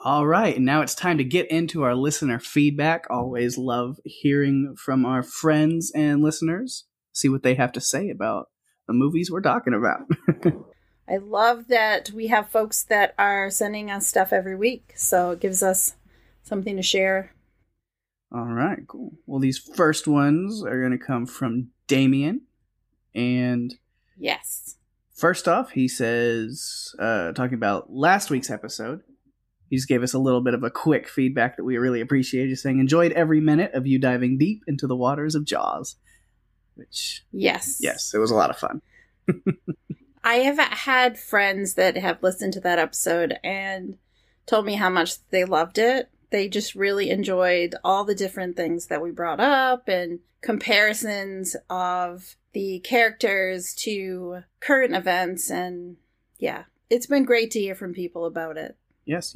Speaker 1: All right, and now it's time to get into our listener feedback. Always love hearing from our friends and listeners, see what they have to say about the movies we're talking about.
Speaker 2: I love that we have folks that are sending us stuff every week, so it gives us something to share.
Speaker 1: All right, cool. Well, these first ones are going to come from Damien, and
Speaker 2: yes.
Speaker 1: First off, he says, talking about last week's episode, he just gave us a little bit of a quick feedback that we really appreciate. Just saying, enjoyed every minute of you diving deep into the waters of Jaws. Which, yes, it was a lot of fun.
Speaker 2: I have had friends that have listened to that episode and told me how much they loved it. They just really enjoyed all the different things that we brought up and comparisons of the characters to current events. And yeah, it's been great to hear from people about it.
Speaker 1: Yes.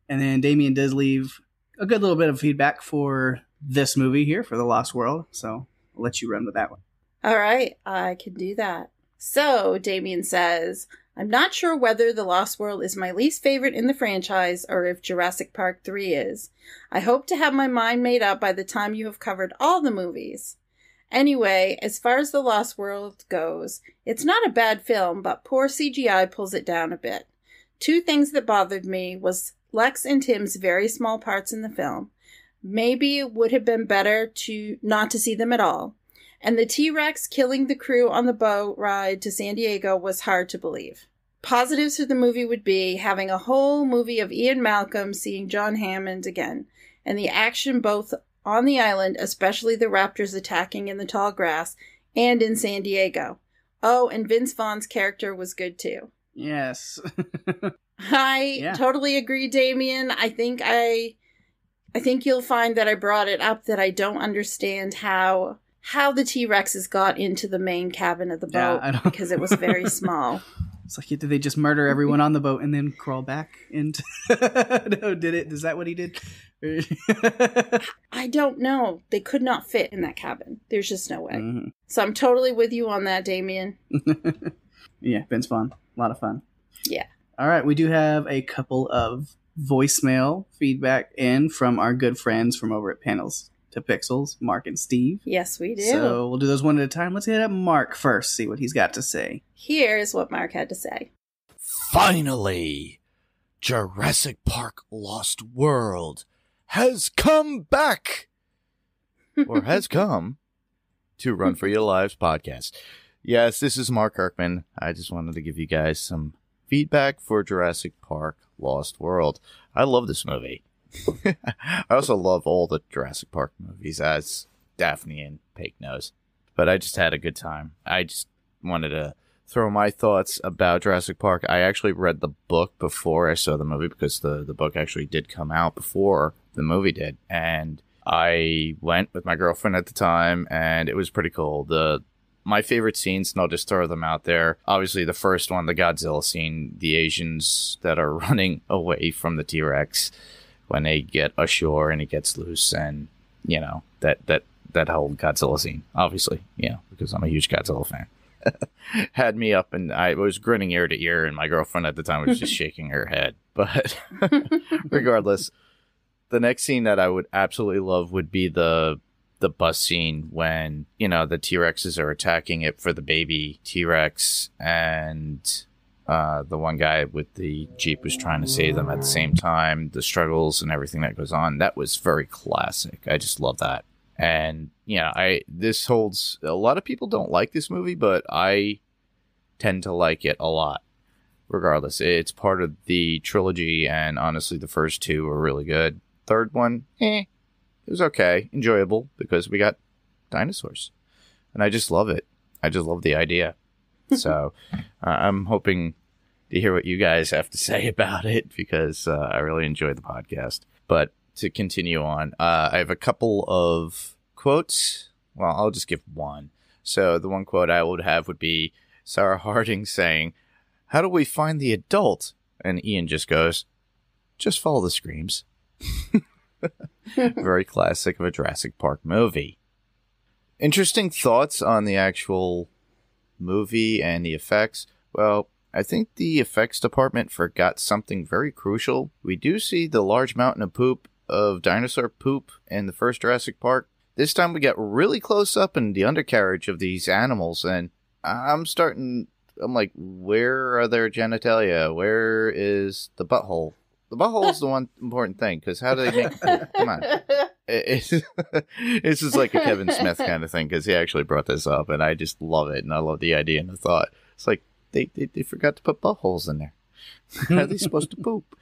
Speaker 1: And then Damien does leave a good little bit of feedback for this movie here, for The Lost World. So I'll let you run with that one.
Speaker 2: All right, I can do that. So Damien says, I'm not sure whether The Lost World is my least favorite in the franchise or if Jurassic Park 3 is. I hope to have my mind made up by the time you have covered all the movies. Anyway, as far as The Lost World goes, it's not a bad film, but poor CGI pulls it down a bit. Two things that bothered me was Lex and Tim's very small parts in the film. Maybe it would have been better to not to see them at all. And the T-Rex killing the crew on the boat ride to San Diego was hard to believe. Positives for the movie would be having a whole movie of Ian Malcolm seeing John Hammond again, and the action both on the island, especially the raptors attacking in the tall grass, and in San Diego. Oh, and Vince Vaughn's character was good too.
Speaker 1: Yes.
Speaker 2: I totally agree, Damien. I think you'll find that I brought it up that I don't understand how the T-Rexes got into the main cabin of the boat because it was very small.
Speaker 1: It's like, did they just murder everyone on the boat and then crawl back into... No, did it? Is that what he did?
Speaker 2: I don't know. They could not fit in that cabin. There's just no way.
Speaker 1: Mm-hmm.
Speaker 2: So I'm totally with you on that, Damien.
Speaker 1: Yeah, Vince Vaughn. A lot of fun.
Speaker 2: Yeah.
Speaker 1: All right, we do have a couple of voicemail feedback in from our good friends from over at Panels to Pixels, Mark and Steve.
Speaker 2: Yes, we do.
Speaker 1: So we'll do those one at a time. Let's hit up Mark first, see what he's got to say.
Speaker 2: Here's what Mark had to say.
Speaker 3: Finally, Jurassic Park Lost World has come back, or has come, to Run For Your Lives podcast. Yes, this is Mark Kirkman. I just wanted to give you guys some feedback for Jurassic Park Lost World. I love this movie. I also love all the Jurassic Park movies, as Daphne and Pake knows. But I just had a good time. I just wanted to throw my thoughts about Jurassic Park. I actually read the book before I saw the movie because the book actually did come out before the movie did. And I went with my girlfriend at the time, and it was pretty cool. My favorite scenes, and I'll just throw them out there. Obviously, the first one, the Godzilla scene, the Asians that are running away from the T-Rex when they get ashore and it gets loose, and, you know, that whole Godzilla scene, obviously, because I'm a huge Godzilla fan. Had me up, and I was grinning ear to ear, and my girlfriend at the time was just shaking her head. But regardless, the next scene that I would absolutely love would be the bus scene when, the T-Rexes are attacking it for the baby T-Rex, and the one guy with the Jeep was trying to save them at the same time, the struggles and everything that goes on. That was very classic. I just love that. And, this holds, a lot of people don't like this movie, but I tend to like it a lot. Regardless, it's part of the trilogy, and honestly, the first two were really good. Third one, it was okay, enjoyable, because we got dinosaurs. And I just love it. I just love the idea. So I'm hoping to hear what you guys have to say about it, because I really enjoy the podcast. But to continue on, I have a couple of quotes. Well, I'll just give one. So the one quote I would have would be Sarah Harding saying, "How do we find the adult?" And Ian just goes, "Just follow the screams." Very classic of a Jurassic Park movie. Interesting thoughts on the actual movie and the effects. Well, I think the effects department forgot something very crucial. We do see the large mountain of dinosaur poop in the first Jurassic Park. This time we get really close up in the undercarriage of these animals, and I'm like, where are their genitalia? Where is the butthole? The butthole is the one important thing, because how do they make poop? Come on. It's just like a Kevin Smith kind of thing, because he actually brought this up, and I just love it, and I love the idea and the thought. It's like, they forgot to put buttholes in there. How are they supposed to poop?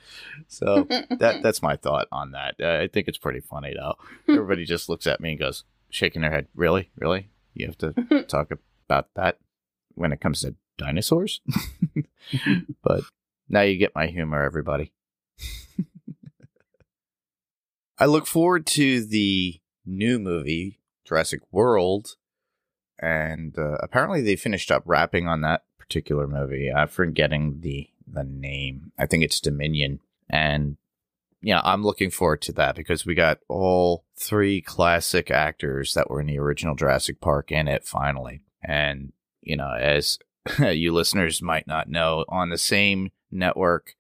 Speaker 3: So that's my thought on that. I think it's pretty funny, though. Everybody just looks at me and goes, shaking their head, really? Really? You have to talk about that when it comes to dinosaurs? But now you get my humor, everybody. I look forward to the new movie, Jurassic World, and apparently they finished up wrapping on that particular movie. I'm forgetting the name. I think it's Dominion. And I'm looking forward to that, because we got all three classic actors that were in the original Jurassic Park in it finally. And, as you listeners might not know, on the same network,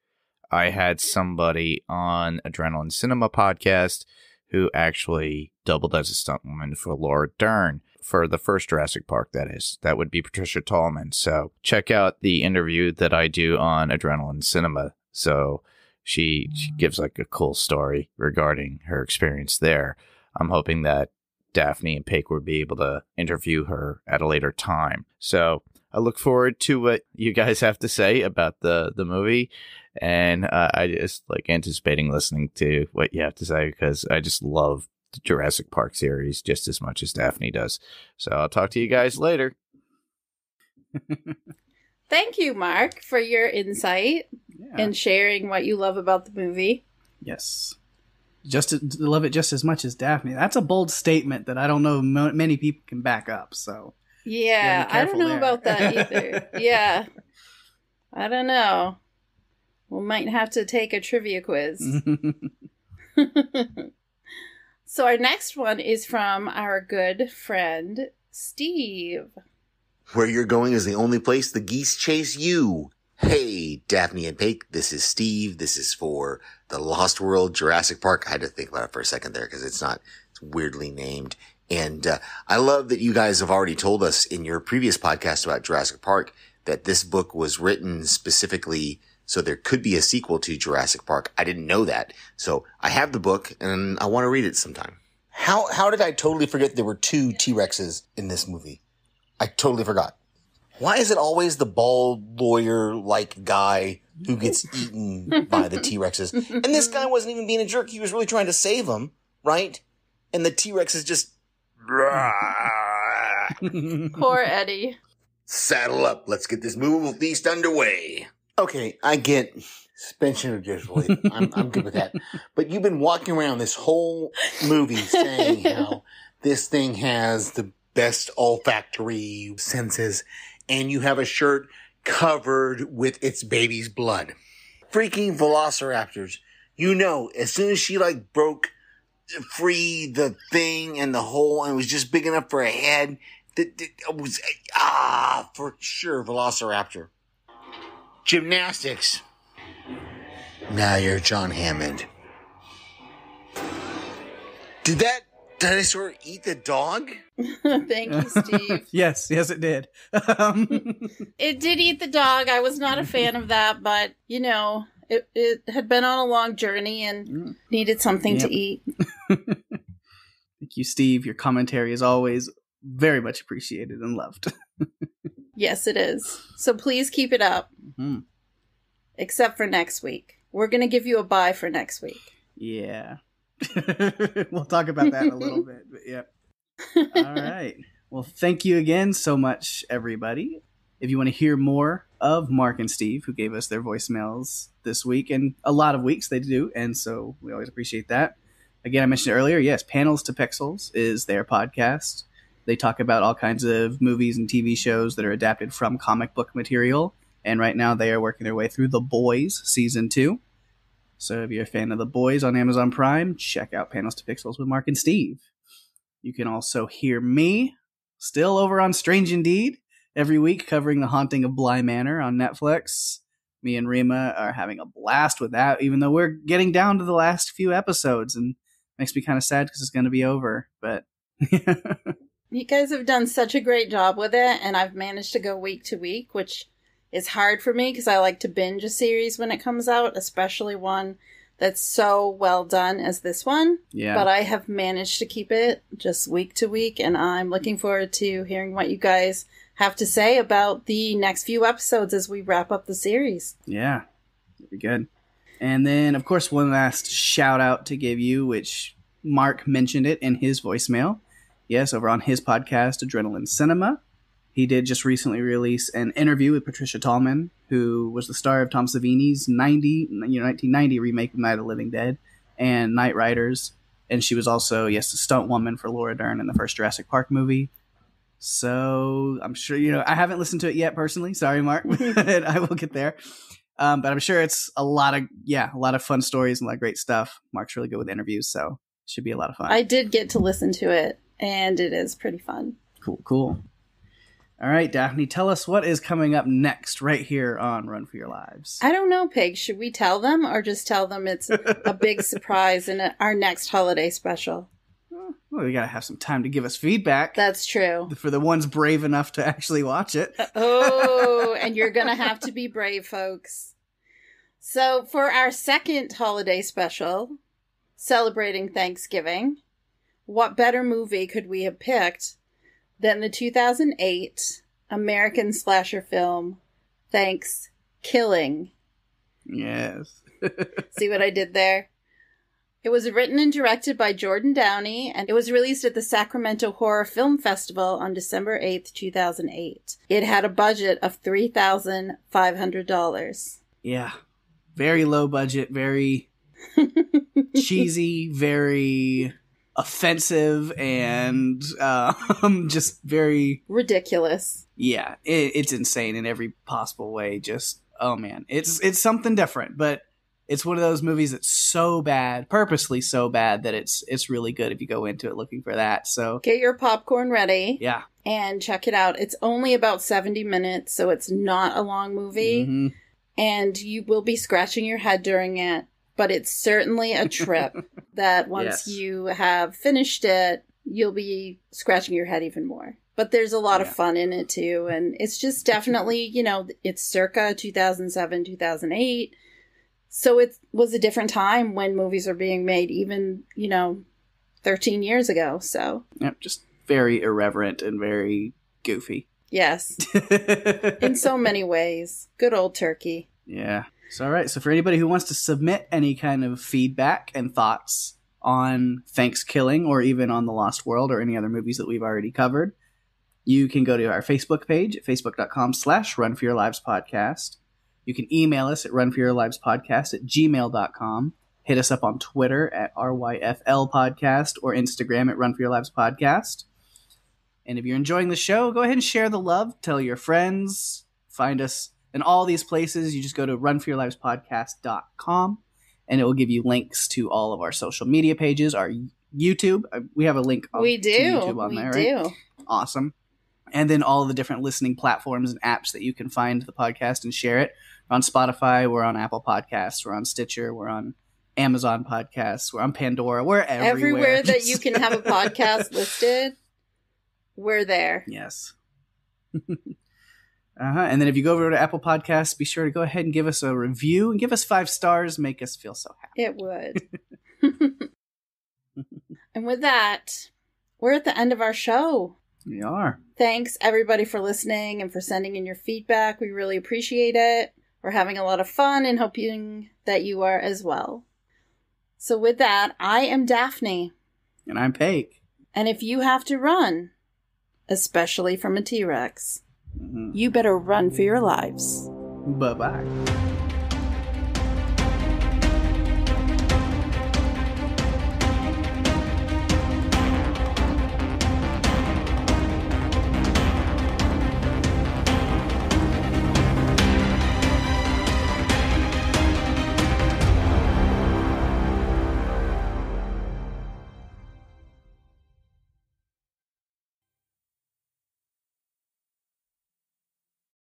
Speaker 3: I had somebody on Adrenaline Cinema podcast who actually doubled as a stuntwoman for Laura Dern for the first Jurassic Park, that is. That would be Patricia Tallman. So check out the interview that I do on Adrenaline Cinema. So she gives like a cool story regarding her experience there. I'm hoping that Daphne and Pake would be able to interview her at a later time. So I look forward to what you guys have to say about the movie. And I just like anticipating listening to what you have to say, because I just love the Jurassic Park series just as much as Daphne does. So I'll talk to you guys later.
Speaker 4: Thank you, Mark, for your insight and sharing what you love about the movie.
Speaker 1: Yes. Just to love it just as much as Daphne. That's a bold statement that I don't know many people can back up. So
Speaker 4: yeah, I don't know about that either. Yeah. I don't know. We might have to take a trivia quiz. So our next one is from our good friend, Steve.
Speaker 5: Where you're going is the only place the geese chase you. Hey, Daphne and Pake, this is Steve. This is for The Lost World, Jurassic Park. I had to think about it for a second there, because it's weirdly named. And I love that you guys have already told us in your previous podcast about Jurassic Park that this book was written specifically so there could be a sequel to Jurassic Park. I didn't know that. So I have the book, and I want to read it sometime.
Speaker 6: How did I totally forget there were two T-Rexes in this movie? I totally forgot. Why is it always the bald lawyer-like guy who gets eaten by the T-Rexes? And this guy wasn't even being a jerk. He was really trying to save him, right? And the T-Rex is just...
Speaker 4: Poor Eddie.
Speaker 5: Saddle up. Let's get this movable feast underway.
Speaker 6: Okay, I get suspension of disbelief. I'm good with that. But you've been walking around this whole movie saying how this thing has the best olfactory senses, and you have a shirt covered with its baby's blood. Freaking velociraptors. You know, as soon as she broke free the thing and the hole and it was just big enough for a head, it was, for sure, velociraptor. Gymnastics. Now you're John Hammond. Did that dinosaur eat the dog?
Speaker 4: Thank you, Steve.
Speaker 1: Yes, it did.
Speaker 4: It did eat the dog. I was not a fan of that, but, it had been on a long journey and needed something to eat.
Speaker 1: Thank you, Steve. Your commentary is always very much appreciated and loved.
Speaker 4: Yes, it is. So please keep it up.
Speaker 1: Mm-hmm.
Speaker 4: Except for next week. We're going to give you a bye for next week.
Speaker 1: Yeah. We'll talk about that in a little bit. But yeah. All right. Well, thank you again so much, everybody. If you want to hear more of Mark and Steve, who gave us their voicemails this week, and a lot of weeks they do, and so we always appreciate that. Again, I mentioned earlier, yes, Panels to Pixels is their podcast. They talk about all kinds of movies and TV shows that are adapted from comic book material, and right now they are working their way through The Boys Season 2. So if you're a fan of The Boys on Amazon Prime, check out Panels to Pixels with Mark and Steve. You can also hear me, still over on Strange Indeed, every week covering The Haunting of Bly Manor on Netflix. Me and Rima are having a blast with that, even though we're getting down to the last few episodes, and makes me kind of sad because it's going to be over, but...
Speaker 4: You guys have done such a great job with it, and I've managed to go week to week, which is hard for me because I like to binge a series when it comes out, especially one that's so well done as this one.
Speaker 1: Yeah.
Speaker 4: But I have managed to keep it just week to week, and I'm looking forward to hearing what you guys have to say about the next few episodes as we wrap up the series.
Speaker 1: Yeah, that'd be good. And then, of course, one last shout out to give you, which Mark mentioned it in his voicemail. Yes, over on his podcast, Adrenaline Cinema. He did just recently release an interview with Patricia Tallman, who was the star of Tom Savini's 1990 remake of Night of the Living Dead and Night Riders. And she was also, yes, a stunt woman for Laura Dern in the first Jurassic Park movie. So I'm sure, I haven't listened to it yet personally. Sorry, Mark. But I will get there. But I'm sure it's a lot of fun stories and a lot of great stuff. Mark's really good with interviews, so it should be a lot of fun.
Speaker 4: I did get to listen to it, and it is pretty fun.
Speaker 1: Cool. All right, Daphne, tell us what is coming up next right here on Run for Your Lives.
Speaker 4: I don't know, Peg. Should we tell them or just tell them it's a big surprise in our next holiday special?
Speaker 1: Well, we got to have some time to give us feedback.
Speaker 4: That's true.
Speaker 1: For the ones brave enough to actually watch it.
Speaker 4: Oh, and you're going to have to be brave, folks. So for our second holiday special, celebrating Thanksgiving, what better movie could we have picked than the 2008 American slasher film, Thanksgiving?
Speaker 1: Yes.
Speaker 4: See what I did there? It was written and directed by Jordan Downey, and it was released at the Sacramento Horror Film Festival on December 8th, 2008. It had a budget of $3,500.
Speaker 1: Yeah. Very low budget, very cheesy, very offensive, and just very...
Speaker 4: ridiculous.
Speaker 1: Yeah, it's insane in every possible way. Just, oh man. It's something different, but... It's one of those movies that's so bad, purposely so bad, that it's really good if you go into it looking for that. So
Speaker 4: get your popcorn ready.
Speaker 1: Yeah.
Speaker 4: And check it out. It's only about 70 minutes, so it's not a long movie. Mm-hmm. And you will be scratching your head during it. But it's certainly a trip that once you have finished it, you'll be scratching your head even more. But there's a lot of fun in it, too. And it's just definitely, it's circa 2007, 2008. So it was a different time when movies were being made, even, 13 years ago. So
Speaker 1: just very irreverent and very goofy.
Speaker 4: Yes. In so many ways. Good old turkey.
Speaker 1: Yeah. So, all right. So for anybody who wants to submit any kind of feedback and thoughts on Thanksgiving or even on The Lost World or any other movies that we've already covered, You can go to our Facebook page at facebook.com/runforyourlivespodcast. You can email us at runforyourlivespodcast@gmail.com. Hit us up on Twitter at RYFL Podcast or Instagram at Run For Your Lives Podcast. And if you're enjoying the show, go ahead and share the love. Tell your friends. Find us in all these places. You just go to runforyourlivespodcast.com and it will give you links to all of our social media pages, our YouTube. We have a link to YouTube on there, right? Awesome. And then all the different listening platforms and apps that you can find the podcast and share it. We're on Spotify. We're on Apple Podcasts. We're on Stitcher. We're on Amazon Podcasts. We're on Pandora. We're everywhere.
Speaker 4: Everywhere that you can have a podcast listed, we're there.
Speaker 1: Yes. And then if you go over to Apple Podcasts, be sure to go ahead and give us a review and give us 5 stars. Make us feel so happy.
Speaker 4: It would. And with that, we're at the end of our show.
Speaker 1: We are.
Speaker 4: Thanks, everybody, for listening and for sending in your feedback. We really appreciate it. We're having a lot of fun and hoping that you are as well. So with that, I am Daphne.
Speaker 1: And I'm Pake.
Speaker 4: And if you have to run, especially from a T-Rex, you better run for your lives.
Speaker 1: Bye-bye.